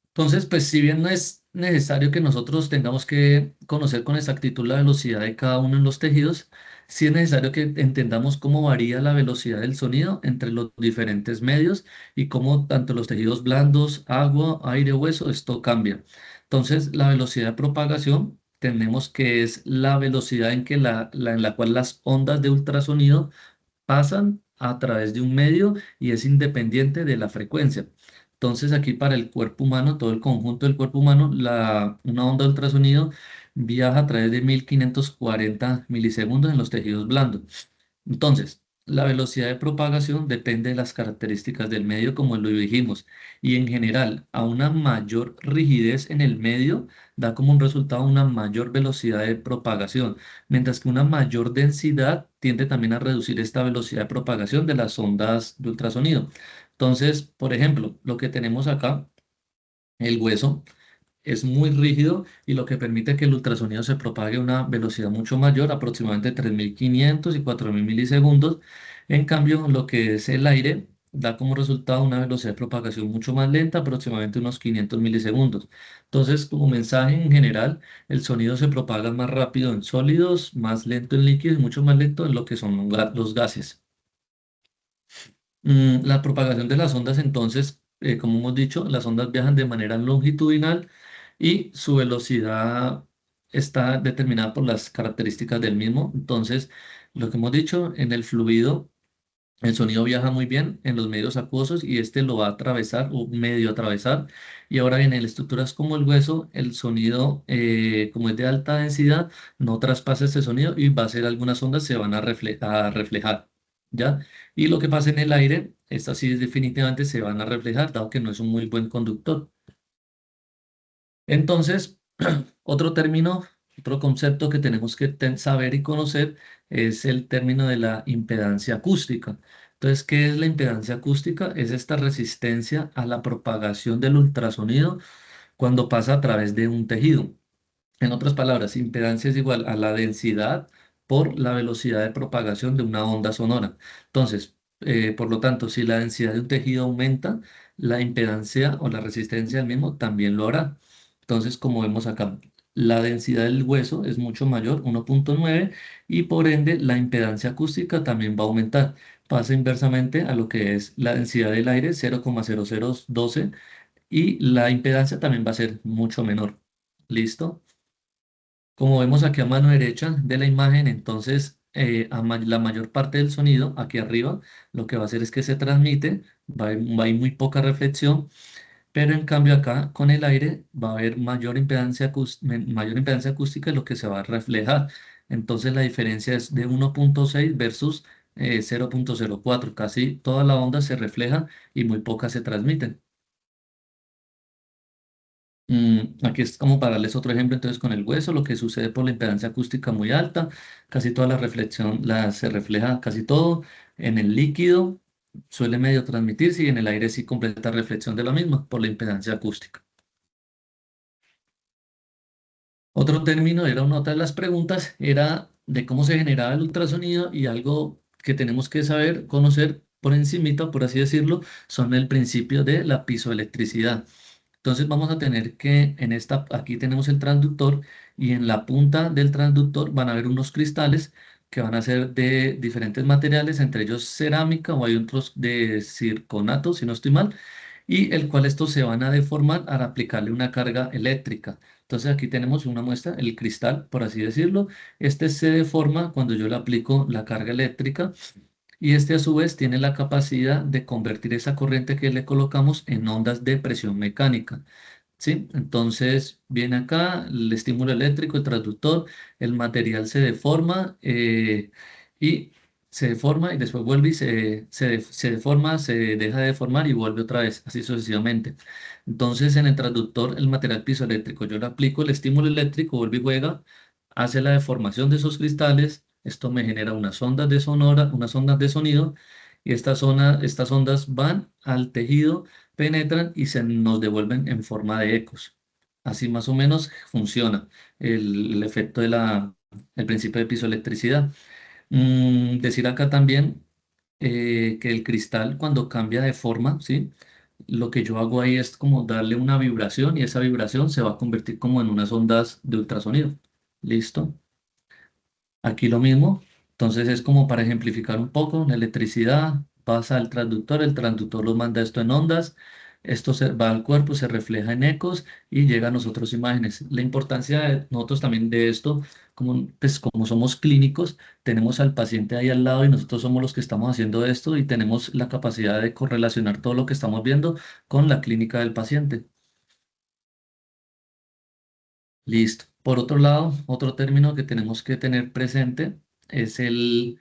Entonces, pues si bien no es necesario que nosotros tengamos que conocer con exactitud la velocidad de cada uno en los tejidos, sí es necesario que entendamos cómo varía la velocidad del sonido entre los diferentes medios y cómo tanto los tejidos blandos, agua, aire, hueso, esto cambia. Entonces, la velocidad de propagación tenemos que es la velocidad en que en la cual las ondas de ultrasonido pasan a través de un medio y es independiente de la frecuencia. Entonces aquí para el cuerpo humano, todo el conjunto del cuerpo humano, una onda de ultrasonido viaja a través de 1540 milisegundos en los tejidos blandos. Entonces, la velocidad de propagación depende de las características del medio, como lo dijimos, y en general, a una mayor rigidez en el medio da como un resultado una mayor velocidad de propagación, mientras que una mayor densidad tiende también a reducir esta velocidad de propagación de las ondas de ultrasonido. Entonces, por ejemplo, lo que tenemos acá, el hueso es muy rígido y lo que permite que el ultrasonido se propague a una velocidad mucho mayor, aproximadamente 3500 y 4000 milisegundos. En cambio, lo que es el aire da como resultado una velocidad de propagación mucho más lenta, aproximadamente unos 500 milisegundos. Entonces, como mensaje en general, el sonido se propaga más rápido en sólidos, más lento en líquidos y mucho más lento en lo que son los gases. La propagación de las ondas, entonces, como hemos dicho, las ondas viajan de manera longitudinal y su velocidad está determinada por las características del mismo. Entonces, lo que hemos dicho, en el fluido, el sonido viaja muy bien en los medios acuosos y este lo va a atravesar o medio atravesar. Y ahora bien, en estructuras como el hueso, el sonido, como es de alta densidad, no traspasa este sonido y va a ser algunas ondas se van a reflejar. ¿Ya? Y lo que pasa en el aire, estas sí definitivamente se van a reflejar, dado que no es un muy buen conductor. Entonces, otro término, otro concepto que tenemos que saber y conocer es el término de la impedancia acústica. Entonces, ¿qué es la impedancia acústica? Es esta resistencia a la propagación del ultrasonido cuando pasa a través de un tejido. En otras palabras, impedancia es igual a la densidad por la velocidad de propagación de una onda sonora. Entonces, por lo tanto, si la densidad de un tejido aumenta, la impedancia o la resistencia del mismo también lo hará. Entonces, como vemos acá, la densidad del hueso es mucho mayor, 1.9, y por ende la impedancia acústica también va a aumentar. Pasa inversamente a lo que es la densidad del aire, 0,0012, y la impedancia también va a ser mucho menor. ¿Listo? Como vemos aquí a mano derecha de la imagen, entonces la mayor parte del sonido aquí arriba lo que va a hacer es que se transmite, va a ir muy poca reflexión, pero en cambio acá con el aire va a haber mayor impedancia acústica, lo que se va a reflejar. Entonces la diferencia es de 1.6 versus 0.04, casi toda la onda se refleja y muy poca se transmite. Aquí es como para darles otro ejemplo, entonces con el hueso, lo que sucede por la impedancia acústica muy alta, casi toda la reflexión se refleja casi todo. En el líquido suele medio transmitirse y en el aire sí completa reflexión de la misma por la impedancia acústica. Otro término era otra de las preguntas, era de cómo se generaba el ultrasonido y algo que tenemos que saber, conocer por encimita, por así decirlo, son el principio de la pizoelectricidad. Entonces vamos a tener que aquí tenemos el transductor y en la punta del transductor van a haber unos cristales que van a ser de diferentes materiales, entre ellos cerámica o hay otros de circonato, si no estoy mal, y el cual estos se van a deformar al aplicarle una carga eléctrica. Entonces aquí tenemos una muestra, el cristal, por así decirlo. Este se deforma cuando yo le aplico la carga eléctrica y este a su vez tiene la capacidad de convertir esa corriente que le colocamos en ondas de presión mecánica. ¿Sí? Entonces viene acá el estímulo eléctrico, el transductor, el material se deforma y se deforma y después vuelve y se deforma, se deja de deformar y vuelve otra vez, así sucesivamente. Entonces en el transductor, el material piezoeléctrico, yo le aplico el estímulo eléctrico, vuelve y juega, hace la deformación de esos cristales, esto me genera unas ondas de sonido y estas ondas van al tejido, penetran y se nos devuelven en forma de ecos. Así más o menos funciona el efecto el principio de piezoelectricidad. Decir acá también que el cristal cuando cambia de forma, ¿sí? Lo que yo hago ahí es como darle una vibración y esa vibración se va a convertir como en unas ondas de ultrasonido. ¿Listo? Aquí lo mismo. Entonces es como para ejemplificar un poco, la electricidad pasa al transductor, el transductor lo manda esto en ondas, esto se va al cuerpo, se refleja en ecos y llega a nosotros imágenes. La importancia de nosotros también de esto, como, pues como somos clínicos, tenemos al paciente ahí al lado y nosotros somos los que estamos haciendo esto y tenemos la capacidad de correlacionar todo lo que estamos viendo con la clínica del paciente. Listo. Por otro lado, otro término que tenemos que tener presente es el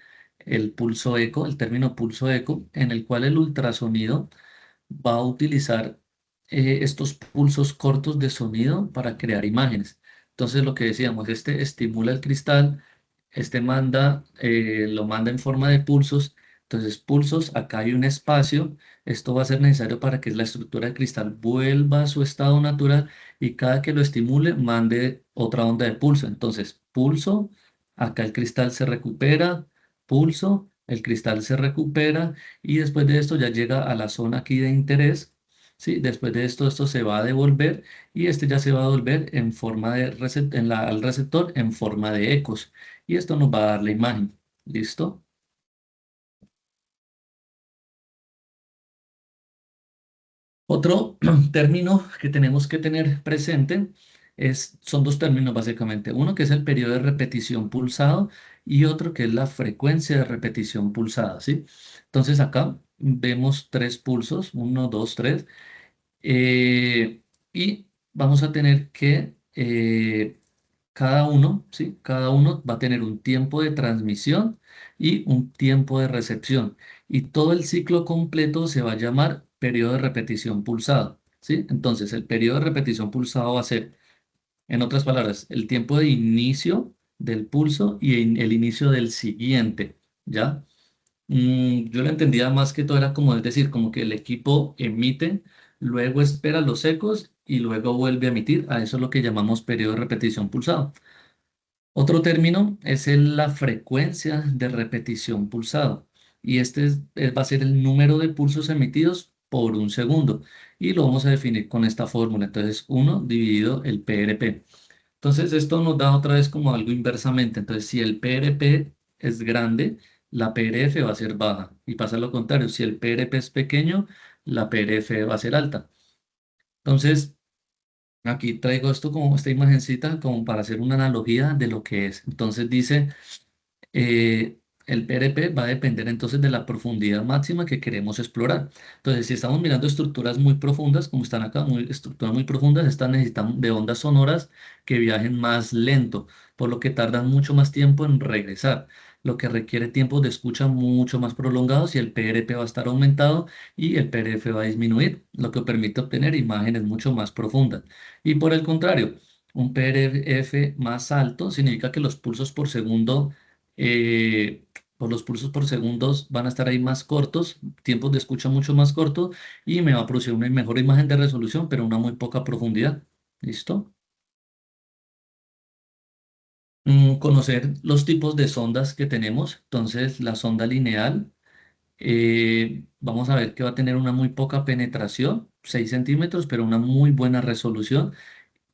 pulso eco, el término pulso eco, en el cual el ultrasonido va a utilizar estos pulsos cortos de sonido para crear imágenes. Entonces, lo que decíamos, este estimula el cristal, este lo manda en forma de pulsos. Entonces, pulsos, acá hay un espacio. Esto va a ser necesario para que la estructura de cristal vuelva a su estado natural y cada que lo estimule, mande otra onda de pulso. Entonces, pulso, acá el cristal se recupera, pulso, el cristal se recupera y después de esto ya llega a la zona aquí de interés. ¿Sí? Después de esto se va a devolver y este ya se va a devolver en forma de al receptor en forma de ecos y esto nos va a dar la imagen. ¿Listo? Otro término que tenemos que tener presente son dos términos básicamente. Uno que es el periodo de repetición pulsado y otro que es la frecuencia de repetición pulsada, ¿sí? Entonces acá vemos tres pulsos, uno, dos, tres, y vamos a tener que cada uno, ¿sí? Cada uno va a tener un tiempo de transmisión y un tiempo de recepción. Y todo el ciclo completo se va a llamar periodo de repetición pulsado, ¿sí? Entonces, el periodo de repetición pulsado va a ser, en otras palabras, el tiempo de inicio del pulso y el inicio del siguiente, ¿ya? Yo lo entendía más que todo era como, es decir, como que el equipo emite, luego espera los ecos y luego vuelve a emitir. A eso es lo que llamamos periodo de repetición pulsado. Otro término es la frecuencia de repetición pulsado y va a ser el número de pulsos emitidos por un segundo y lo vamos a definir con esta fórmula. Entonces, 1 dividido el PRP. Entonces, esto nos da otra vez como algo inversamente. Entonces, si el PRP es grande, la PRF va a ser baja y pasa lo contrario. Si el PRP es pequeño, la PRF va a ser alta. Entonces, aquí traigo esto como esta imagencita como para hacer una analogía de lo que es. Entonces dice, eh, el PRP va a depender entonces de la profundidad máxima que queremos explorar. Entonces, si estamos mirando estructuras muy profundas, como están acá, estructuras muy profundas, estas necesitan de ondas sonoras que viajen más lento, por lo que tardan mucho más tiempo en regresar, lo que requiere tiempos de escucha mucho más prolongados y el PRP va a estar aumentado y el PRF va a disminuir, lo que permite obtener imágenes mucho más profundas. Y por el contrario, un PRF más alto significa que los pulsos por segundo eh, los pulsos por segundos van a estar ahí más cortos, tiempos de escucha mucho más cortos y me va a producir una mejor imagen de resolución, pero una muy poca profundidad. ¿Listo? Conocer los tipos de sondas que tenemos. Entonces, la sonda lineal, vamos a ver que va a tener una muy poca penetración, 6 centímetros, pero una muy buena resolución.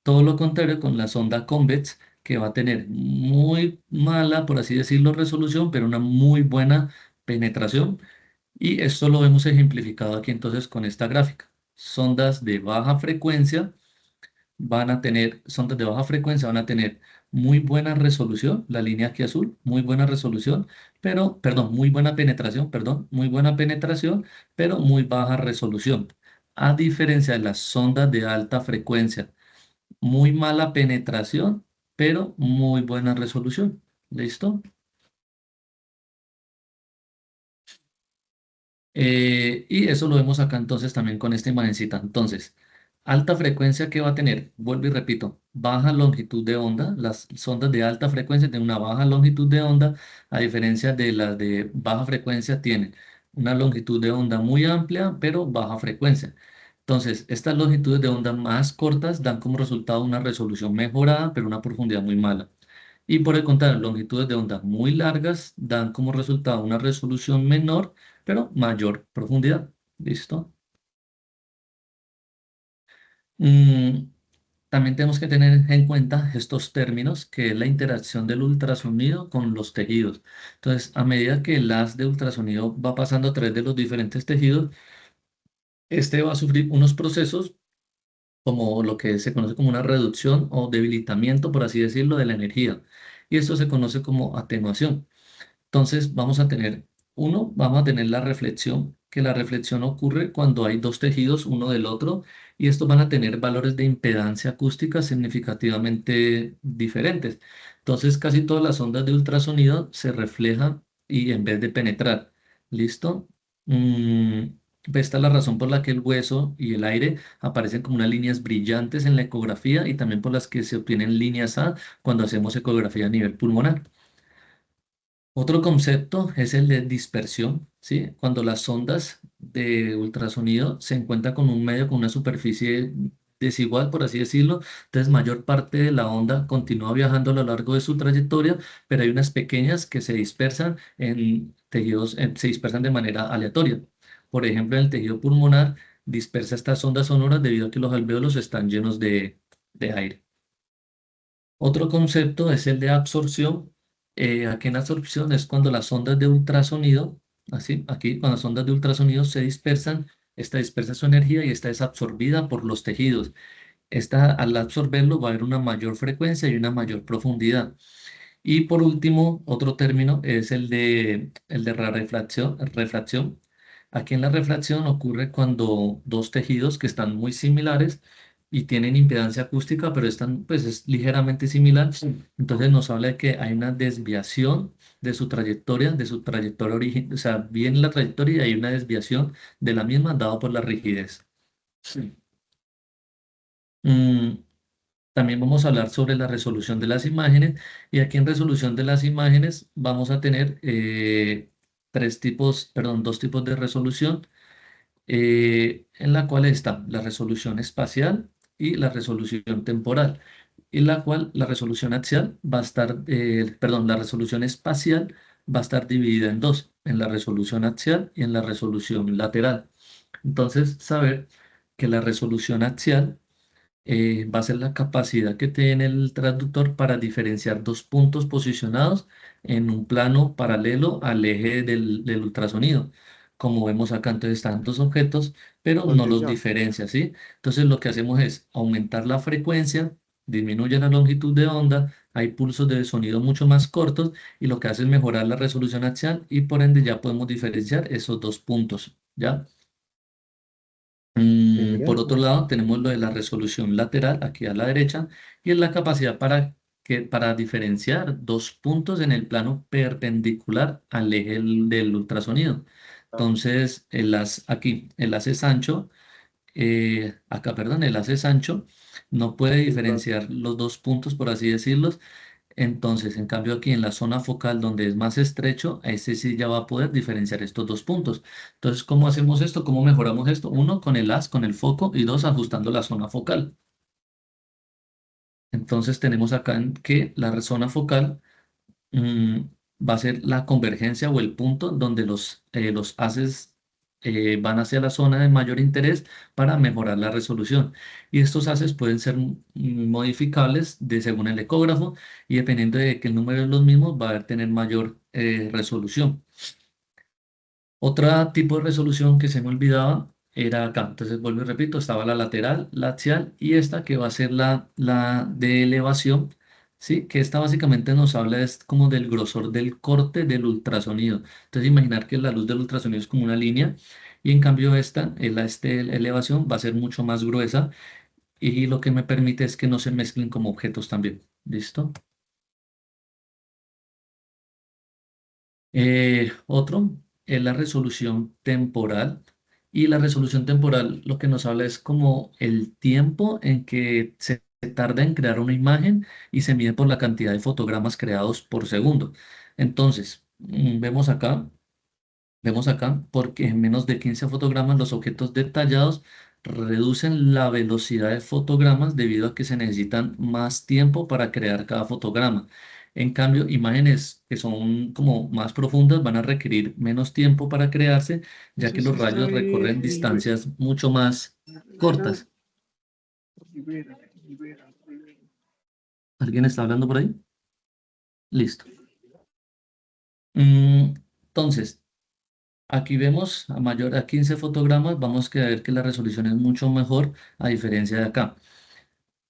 Todo lo contrario con la sonda convex, que va a tener muy mala, por así decirlo, resolución, pero una muy buena penetración. Y esto lo vemos ejemplificado aquí entonces con esta gráfica. Sondas de baja frecuencia van a tener muy buena resolución, la línea aquí azul, muy buena resolución, pero, perdón, muy buena penetración, perdón, muy buena penetración, pero muy baja resolución. A diferencia de las sondas de alta frecuencia, muy mala penetración, pero muy buena resolución. ¿Listo? Y eso lo vemos acá entonces también con esta imagencita. Entonces, alta frecuencia que va a tener, vuelvo y repito, baja longitud de onda. Las sondas de alta frecuencia tienen una baja longitud de onda, a diferencia de las de baja frecuencia tienen una longitud de onda muy amplia, pero baja frecuencia. Entonces, estas longitudes de onda más cortas dan como resultado una resolución mejorada, pero una profundidad muy mala. Y por el contrario, longitudes de onda muy largas dan como resultado una resolución menor, pero mayor profundidad. ¿Listo? Mm, También tenemos que tener en cuenta estos términos, que es la interacción del ultrasonido con los tejidos. Entonces, a medida que el haz de ultrasonido va pasando a través de los diferentes tejidos, este va a sufrir unos procesos como lo que se conoce como una reducción o debilitamiento, por así decirlo, de la energía. Y esto se conoce como atenuación. Entonces vamos a tener la reflexión, que la reflexión ocurre cuando hay dos tejidos uno del otro y estos van a tener valores de impedancia acústica significativamente diferentes. Entonces casi todas las ondas de ultrasonido se reflejan y en vez de penetrar. ¿Listo? Esta es la razón por la que el hueso y el aire aparecen como unas líneas brillantes en la ecografía y también por las que se obtienen líneas A cuando hacemos ecografía a nivel pulmonar. Otro concepto es el de dispersión, ¿sí? Cuando las ondas de ultrasonido se encuentran con un medio con una superficie desigual, por así decirlo, entonces mayor parte de la onda continúa viajando a lo largo de su trayectoria, pero hay unas pequeñas que se dispersan en tejidos, se dispersan de manera aleatoria. Por ejemplo, en el tejido pulmonar dispersa estas ondas sonoras debido a que los alvéolos están llenos de aire. Otro concepto es el de absorción. Aquí en absorción es cuando las ondas de ultrasonido, así, aquí cuando las ondas de ultrasonido se dispersan, esta dispersa su energía y esta es absorbida por los tejidos. Esta, al absorberlo va a haber una mayor frecuencia y una mayor profundidad. Y por último, otro término es el de la refracción. Aquí en la refracción ocurre cuando dos tejidos que están muy similares y tienen impedancia acústica, pero están, pues es ligeramente similar. Entonces nos habla de que hay una desviación de su trayectoria original, o sea, viene la trayectoria y hay una desviación de la misma dado por la rigidez. Mm, También vamos a hablar sobre la resolución de las imágenes y aquí en resolución de las imágenes vamos a tener dos tipos de resolución en la cual está la resolución espacial y la resolución temporal, en la cual la resolución axial va a estar, la resolución espacial va a estar dividida en dos, en la resolución axial y en la resolución lateral. Entonces, saber que la resolución axial va a ser la capacidad que tiene el transductor para diferenciar dos puntos posicionados en un plano paralelo al eje del ultrasonido. Como vemos acá, entonces están dos objetos, pero no los diferencia, ¿sí? Entonces lo que hacemos es aumentar la frecuencia, disminuye la longitud de onda, hay pulsos de sonido mucho más cortos y lo que hace es mejorar la resolución axial y por ende ya podemos diferenciar esos dos puntos, ¿ya? Por otro lado, tenemos lo de la resolución lateral aquí a la derecha y es la capacidad para diferenciar dos puntos en el plano perpendicular al eje del ultrasonido. Entonces, el haz es ancho, el haz es ancho, no puede diferenciar los dos puntos, por así decirlos. Entonces, en cambio aquí en la zona focal donde es más estrecho, ese sí ya va a poder diferenciar estos dos puntos. Entonces, ¿cómo hacemos esto? ¿Cómo mejoramos esto? Uno, con el haz, con el foco y dos, ajustando la zona focal. Entonces, tenemos acá que la zona focal mm, va a ser la convergencia o el punto donde los haces van hacia la zona de mayor interés para mejorar la resolución. Y estos haces pueden ser modificables según el ecógrafo y dependiendo de que el número de los mismos va a tener mayor resolución. Otro tipo de resolución que se me olvidaba era acá. Entonces, vuelvo y repito, estaba la lateral, la axial y esta que va a ser la de elevación, ¿sí? Que esta básicamente nos habla es como del grosor del corte del ultrasonido. Entonces, imaginar que la luz del ultrasonido es como una línea y en cambio esta elevación va a ser mucho más gruesa y lo que me permite es que no se mezclen como objetos también. ¿Listo? Otro es la resolución temporal. Y la resolución temporal lo que nos habla es como el tiempo en que se tarda en crear una imagen y se mide por la cantidad de fotogramas creados por segundo. Entonces, vemos acá, porque en menos de 15 fotogramas los objetos detallados reducen la velocidad de fotogramas debido a que se necesitan más tiempo para crear cada fotograma. En cambio, imágenes que son como más profundas van a requerir menos tiempo para crearse, ya que los rayos recorren distancias mucho más cortas. ¿Alguien está hablando por ahí? Listo. Entonces, aquí vemos a 15 fotogramas, vamos a ver que la resolución es mucho mejor a diferencia de acá.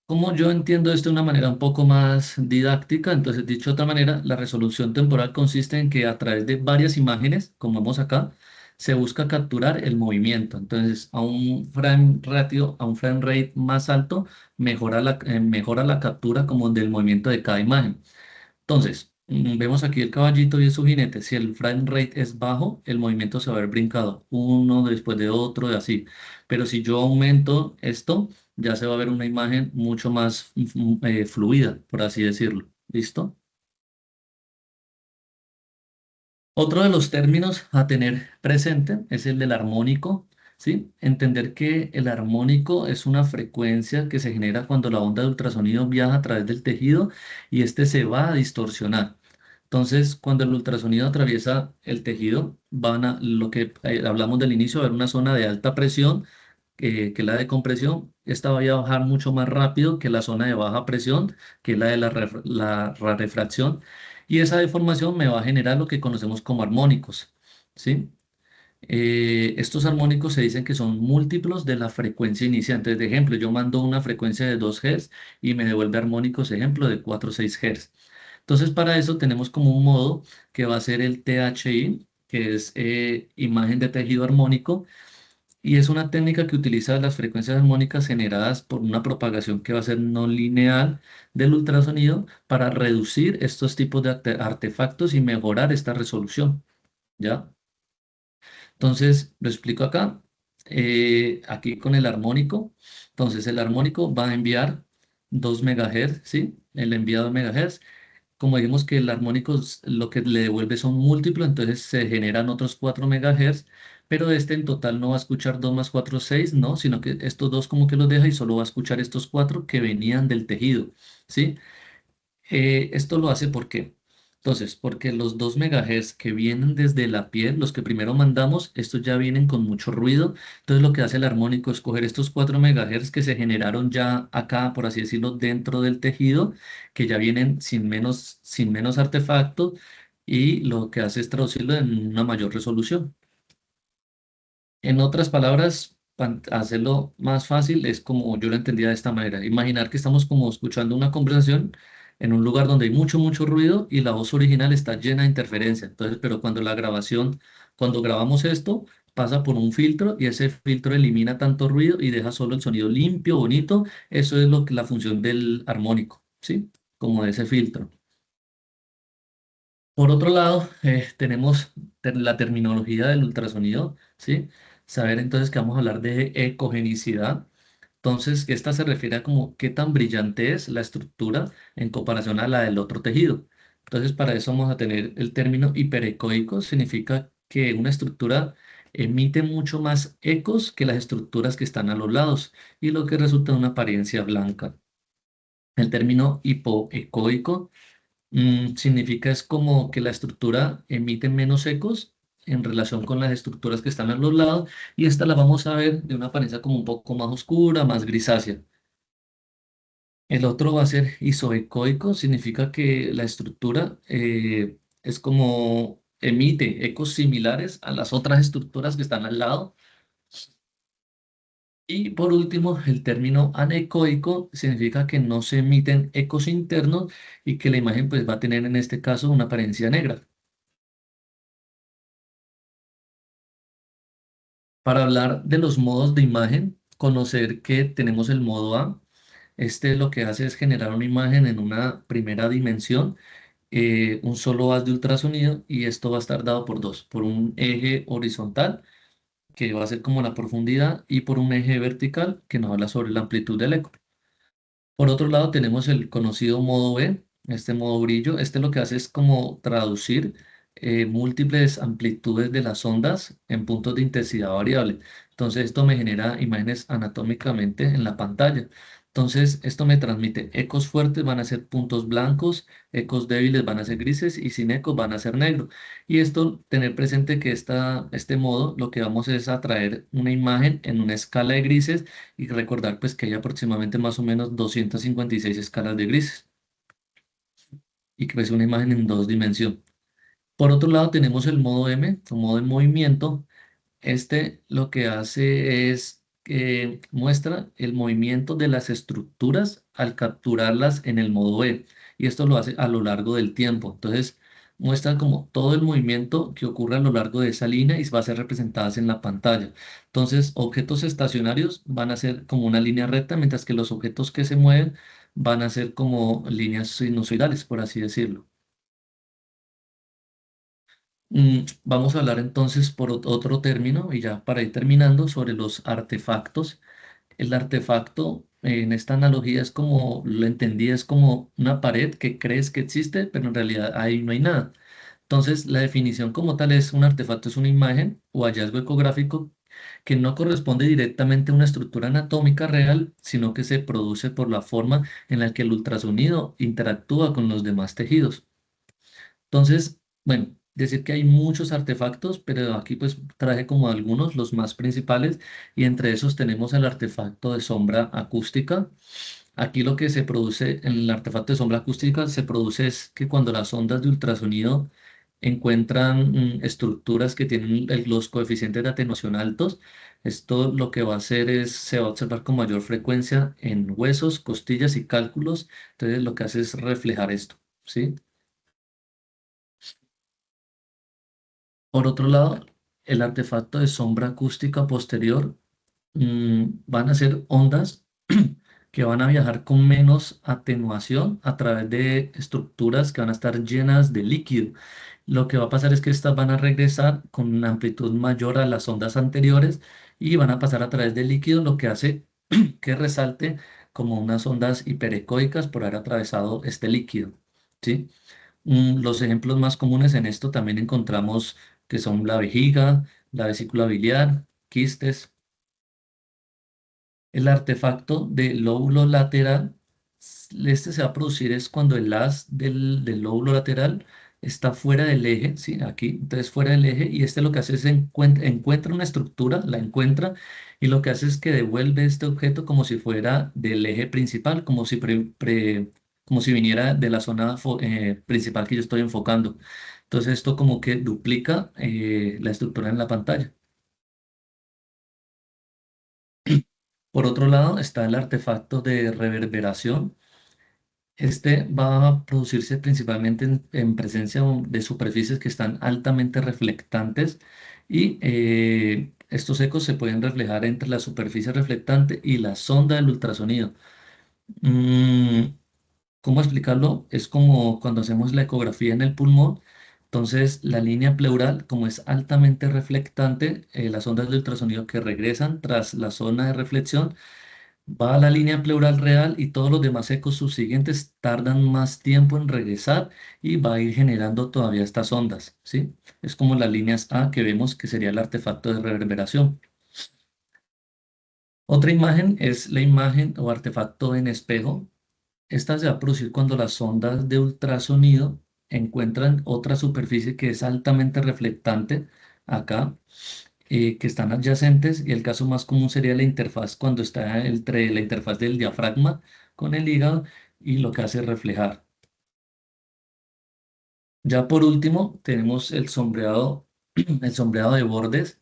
Como yo entiendo esto de una manera un poco más didáctica, entonces dicho de otra manera, la resolución temporal consiste en que a través de varias imágenes, como vemos acá, se busca capturar el movimiento. Entonces, a un frame ratio, a un frame rate más alto, mejora la captura como del movimiento de cada imagen. Entonces, vemos aquí el caballito y su jinete. Si el frame rate es bajo, el movimiento se va a ver brincado, uno después de otro y así. Pero si yo aumento esto, ya se va a ver una imagen mucho más fluida, por así decirlo. ¿Listo? Otro de los términos a tener presente es el del armónico, ¿sí? Entender que el armónico es una frecuencia que se genera cuando la onda de ultrasonido viaja a través del tejido y este se va a distorsionar. Entonces, cuando el ultrasonido atraviesa el tejido, lo que hablamos del inicio, va a haber una zona de alta presión, que es la de compresión. Esta va a bajar mucho más rápido que la zona de baja presión, que es la de la rarefracción. Y esa deformación me va a generar lo que conocemos como armónicos, ¿sí? Estos armónicos se dicen que son múltiplos de la frecuencia inicial. Entonces, de ejemplo, yo mando una frecuencia de 2 Hz y me devuelve armónicos, ejemplo, de 4 o 6 Hz. Entonces, para eso tenemos como un modo que va a ser el THI, que es imagen de tejido armónico, y es una técnica que utiliza las frecuencias armónicas generadas por una propagación que va a ser no lineal del ultrasonido para reducir estos tipos de artefactos y mejorar esta resolución, ¿ya? Entonces, lo explico acá, aquí con el armónico. Entonces, el armónico va a enviar 2 MHz, ¿sí? El enviado de megahertz. Como dijimos que el armónico lo que le devuelve son múltiplos, entonces se generan otros 4 MHz, pero este en total no va a escuchar 2 más 4 6, no, sino que estos dos como que los deja y solo va a escuchar estos 4 que venían del tejido, ¿sí? Esto lo hace ¿por qué? Entonces, porque los 2 MHz que vienen desde la piel, los que primero mandamos, estos ya vienen con mucho ruido. Entonces, lo que hace el armónico es coger estos 4 MHz que se generaron ya acá, por así decirlo, dentro del tejido, que ya vienen sin menos artefactos, y lo que hace es traducirlo en una mayor resolución. En otras palabras, para hacerlo más fácil, es como yo lo entendía de esta manera. Imaginar que estamos como escuchando una conversación en un lugar donde hay mucho ruido y la voz original está llena de interferencia. Entonces, pero cuando grabamos esto, pasa por un filtro y ese filtro elimina tanto ruido y deja solo el sonido limpio, bonito. Eso es lo que la función del armónico, ¿sí? Como de ese filtro. Por otro lado, tenemos la terminología del ultrasonido, ¿sí? Saber entonces que vamos a hablar de ecogenicidad. Entonces, que esta se refiere a como qué tan brillante es la estructura en comparación a la del otro tejido. Entonces, para eso vamos a tener el término hiperecoico, significa que una estructura emite mucho más ecos que las estructuras que están a los lados y lo que resulta en una apariencia blanca. El término hipoecoico significa es como que la estructura emite menos ecos en relación con las estructuras que están a los lados y esta la vamos a ver de una apariencia como un poco más oscura, más grisácea. El otro va a ser isoecoico, significa que la estructura es como emite ecos similares a las otras estructuras que están al lado. Y por último, el término anecoico significa que no se emiten ecos internos y que la imagen pues va a tener en este caso una apariencia negra. Para hablar de los modos de imagen, conocer que tenemos el modo A. Este lo que hace es generar una imagen en una primera dimensión, un solo haz de ultrasonido, y esto va a estar dado por dos, por un eje horizontal, que va a ser como la profundidad, y por un eje vertical, que nos habla sobre la amplitud del eco. Por otro lado, tenemos el conocido modo B, este modo brillo. Este lo que hace es como traducir múltiples amplitudes de las ondas en puntos de intensidad variable. Entonces, esto me genera imágenes anatómicamente en la pantalla. Entonces, esto me transmite ecos fuertes van a ser puntos blancos, ecos débiles van a ser grises y sin ecos van a ser negros. Y esto, tener presente que este modo lo que vamos es a traer una imagen en una escala de grises y recordar pues que hay aproximadamente más o menos 256 escalas de grises y que es una imagen en 2 dimensiones. Por otro lado tenemos el modo M, o modo de movimiento. Este lo que hace es que muestra el movimiento de las estructuras al capturarlas en el modo E. Y esto lo hace a lo largo del tiempo. Entonces, muestra como todo el movimiento que ocurre a lo largo de esa línea y va a ser representadas en la pantalla. Entonces, objetos estacionarios van a ser como una línea recta, mientras que los objetos que se mueven van a ser como líneas sinusoidales, por así decirlo. Vamos a hablar entonces por otro término y ya para ir terminando sobre los artefactos. El artefacto en esta analogía es como lo entendí, es como una pared que crees que existe, pero en realidad ahí no hay nada. Entonces, la definición como tal es un artefacto es una imagen o hallazgo ecográfico que no corresponde directamente a una estructura anatómica real, sino que se produce por la forma en la que el ultrasonido interactúa con los demás tejidos. Entonces, bueno, decir que hay muchos artefactos, pero aquí pues traje como algunos, los más principales, y entre esos tenemos el artefacto de sombra acústica. Aquí lo que se produce en el artefacto de sombra acústica se produce es que cuando las ondas de ultrasonido encuentran estructuras que tienen los coeficientes de atenuación altos, esto lo que va a hacer es, se va a observar con mayor frecuencia en huesos, costillas y cálculos, entonces lo que hace es reflejar esto, ¿sí? Por otro lado, el artefacto de sombra acústica posterior van a ser ondas que van a viajar con menos atenuación a través de estructuras que van a estar llenas de líquido. Lo que va a pasar es que estas van a regresar con una amplitud mayor a las ondas anteriores y van a pasar a través del líquido, lo que hace que resalte como unas ondas hiperecoicas por haber atravesado este líquido, ¿sí? Los ejemplos más comunes en esto también encontramos que son la vejiga, la vesícula biliar, quistes. El artefacto del lóbulo lateral, este se va a producir es cuando el haz del lóbulo lateral está fuera del eje, ¿sí? Aquí, entonces fuera del eje, y este lo que hace es encuentra una estructura, la encuentra, y lo que hace es que devuelve este objeto como si fuera del eje principal, como si viniera de la zona principal que yo estoy enfocando. Entonces esto como que duplica la estructura en la pantalla. Por otro lado está el artefacto de reverberación. Este va a producirse principalmente en presencia de superficies que están altamente reflectantes y estos ecos se pueden reflejar entre la superficie reflectante y la sonda del ultrasonido. Mm, ¿Cómo explicarlo? Es como cuando hacemos la ecografía en el pulmón. Entonces, la línea pleural, como es altamente reflectante, las ondas de ultrasonido que regresan tras la zona de reflexión, va a la línea pleural real y todos los demás ecos subsiguientes tardan más tiempo en regresar y va a ir generando todavía estas ondas, ¿sí? Es como las líneas A que vemos que sería el artefacto de reverberación. Otra imagen es la imagen o artefacto en espejo. Esta se va a producir cuando las ondas de ultrasonido encuentran otra superficie que es altamente reflectante acá, que están adyacentes, y el caso más común sería la interfaz cuando está entre la interfaz del diafragma con el hígado y lo que hace reflejar. Ya por último tenemos el sombreado, el sombreado de bordes.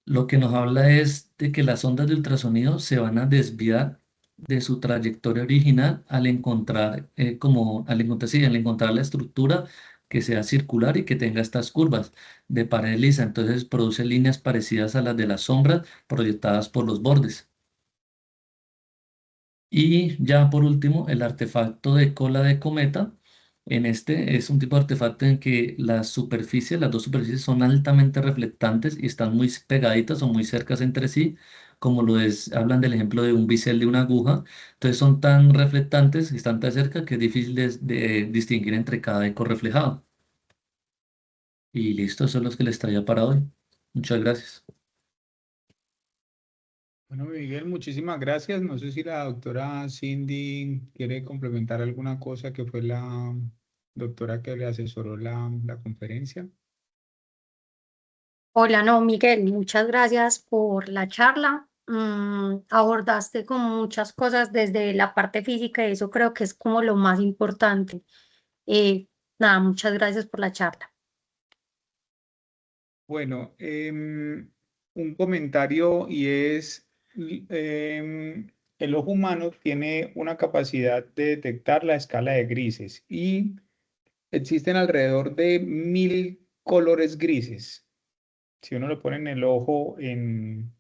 Lo que nos habla es de que las ondas de ultrasonido se van a desviar de su trayectoria original al encontrar, sí, al encontrar la estructura que sea circular y que tenga estas curvas de pared lisa. Entonces produce líneas parecidas a las de las sombras proyectadas por los bordes. Y ya por último, el artefacto de cola de cometa. En este es un tipo de artefacto en que las superficies, las dos superficies son altamente reflectantes y están muy pegaditas o muy cercas entre sí, como lo es, hablan del ejemplo de un bisel de una aguja. Entonces son tan reflectantes y están tan cerca que es difícil de distinguir entre cada eco reflejado. Y listo, eso es lo que les traía para hoy. Muchas gracias. Bueno, Miguel, muchísimas gracias. No sé si la doctora Cindy quiere complementar alguna cosa que fue la doctora que le asesoró la conferencia. Hola, no, Miguel, muchas gracias por la charla. Abordaste como muchas cosas desde la parte física y eso creo que es como lo más importante. Nada, muchas gracias por la charla. Bueno, un comentario y es, el ojo humano tiene una capacidad de detectar la escala de grises y existen alrededor de 1000 colores grises. Si uno lo pone en el ojo en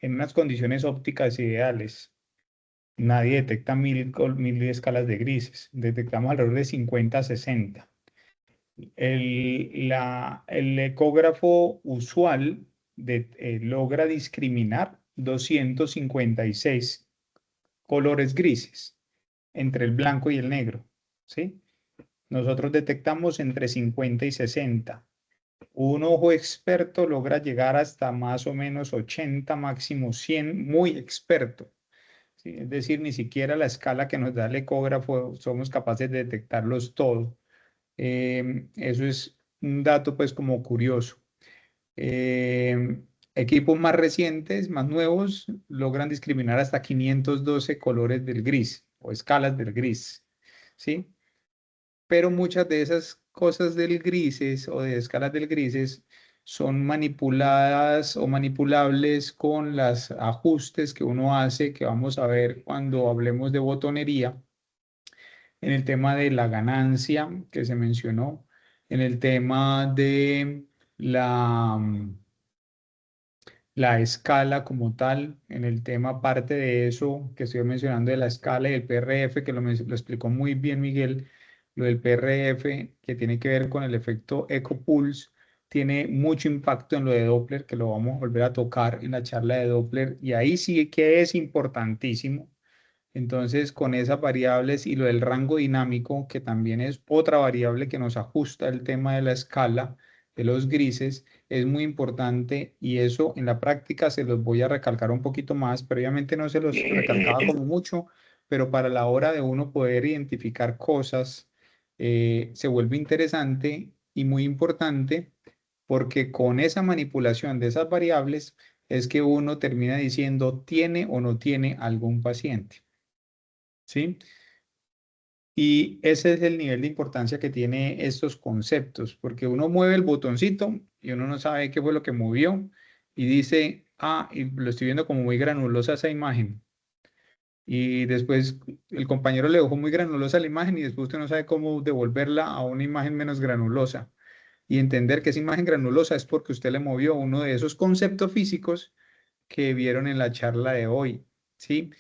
unas condiciones ópticas ideales, nadie detecta 1000 escalas de grises. Detectamos alrededor de 50 a 60. El ecógrafo usual logra discriminar 256 colores grises entre el blanco y el negro, ¿sí? Nosotros detectamos entre 50 y 60. Un ojo experto logra llegar hasta más o menos 80, máximo 100, muy experto, ¿sí? Es decir, ni siquiera la escala que nos da el ecógrafo somos capaces de detectarlos todos. Eso es un dato pues como curioso. Equipos más recientes, más nuevos, logran discriminar hasta 512 colores del gris o escalas del gris, ¿sí? Pero muchas de esas cosas del grises o de escalas del grises son manipuladas o manipulables con los ajustes que uno hace, que vamos a ver cuando hablemos de botonería, en el tema de la ganancia que se mencionó, en el tema de la, la escala como tal, en el tema parte de eso que estoy mencionando de la escala y el PRF, que lo explicó muy bien Miguel, lo del PRF que tiene que ver con el efecto Eco-Pulse, tiene mucho impacto en lo de Doppler, que lo vamos a volver a tocar en la charla de Doppler, y ahí sí que es importantísimo. Entonces, con esas variables y lo del rango dinámico, que también es otra variable que nos ajusta el tema de la escala de los grises, es muy importante y eso en la práctica se los voy a recalcar un poquito más. Previamente no se los recalcaba como mucho, pero para la hora de uno poder identificar cosas, se vuelve interesante y muy importante porque con esa manipulación de esas variables es que uno termina diciendo tiene o no tiene algún paciente. ¿Sí? Y ese es el nivel de importancia que tiene estos conceptos, porque uno mueve el botoncito y uno no sabe qué fue lo que movió y dice, y lo estoy viendo como muy granulosa esa imagen. Y después el compañero le dejó muy granulosa la imagen y después usted no sabe cómo devolverla a una imagen menos granulosa. Y entender que esa imagen granulosa es porque usted le movió uno de esos conceptos físicos que vieron en la charla de hoy, ¿sí?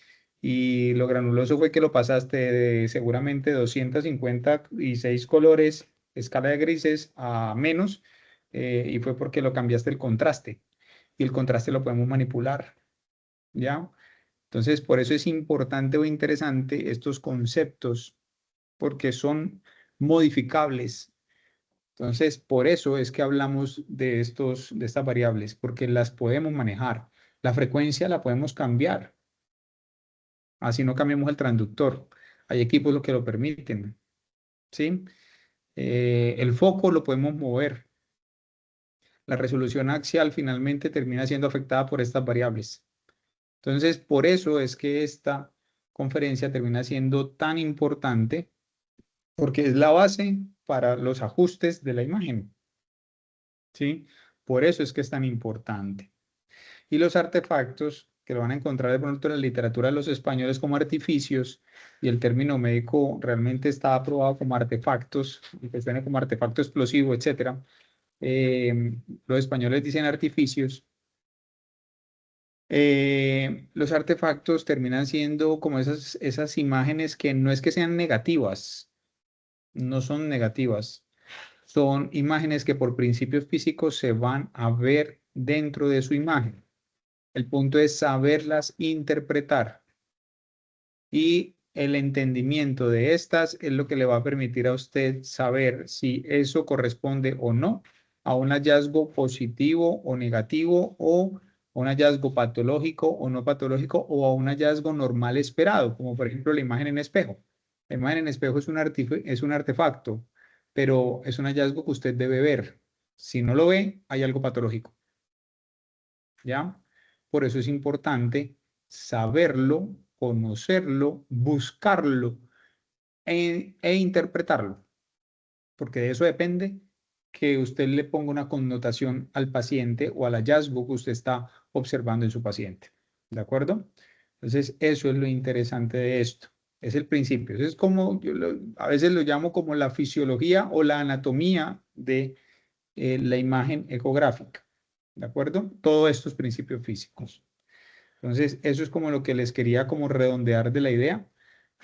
Y lo granuloso fue que lo pasaste de seguramente 256 colores, escala de grises, a menos, y fue porque lo cambiaste el contraste. Y el contraste lo podemos manipular, ¿ya? Entonces, por eso es importante o interesante estos conceptos, porque son modificables. Entonces, por eso es que hablamos de estas variables, porque las podemos manejar. La frecuencia la podemos cambiar, así no cambiemos el transductor. Hay equipos lo que lo permiten, ¿sí? El foco lo podemos mover. La resolución axial finalmente termina siendo afectada por estas variables. Entonces, por eso es que esta conferencia termina siendo tan importante, porque es la base para los ajustes de la imagen, ¿sí? Por eso es que es tan importante. Y los artefactos, que lo van a encontrar de pronto en la literatura de los españoles como artificios, y el término médico realmente está aprobado como artefactos, y que suena como artefacto explosivo, etc. Los españoles dicen artificios. Los artefactos terminan siendo como esas imágenes que no es que sean negativas, no son negativas, son imágenes que por principios físicos se van a ver dentro de su imagen. El punto es saberlas interpretar y el entendimiento de estas es lo que le va a permitir a usted saber si eso corresponde o no a un hallazgo positivo o negativo o un hallazgo patológico o no patológico o a un hallazgo normal esperado, como por ejemplo la imagen en espejo. La imagen en espejo es un artefacto, pero es un hallazgo que usted debe ver. Si no lo ve, hay algo patológico. ¿Ya? Por eso es importante saberlo, conocerlo, buscarlo e interpretarlo, porque de eso depende que usted le ponga una connotación al paciente o al hallazgo que usted está observando en su paciente. ¿De acuerdo? Entonces, eso es lo interesante de esto. Es el principio. Eso es como, a veces lo llamo como la fisiología o la anatomía de la imagen ecográfica. ¿De acuerdo? Todos estos principios físicos. Entonces, eso es como lo que les quería como redondear de la idea.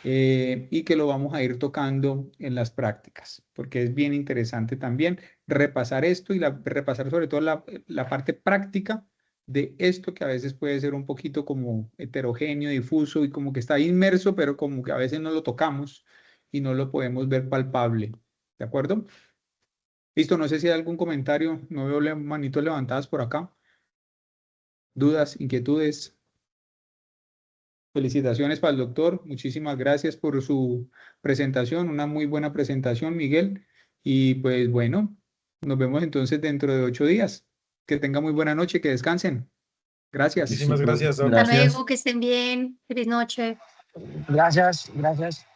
Y que lo vamos a ir tocando en las prácticas, porque es bien interesante también repasar esto y repasar sobre todo la parte práctica de esto que a veces puede ser un poquito como heterogéneo, difuso y como que está inmerso, pero como que a veces no lo tocamos y no lo podemos ver palpable. ¿De acuerdo? Listo, no sé si hay algún comentario, no veo manitos levantadas por acá. ¿Dudas, inquietudes? Felicitaciones para el doctor. Muchísimas gracias por su presentación. Una muy buena presentación, Miguel. Y pues bueno, nos vemos entonces dentro de 8 días. Que tenga muy buena noche, que descansen. Gracias. Muchísimas Sí, profe. gracias, Doc. Hasta Gracias. luego, que estén bien. Feliz noche. Gracias, gracias.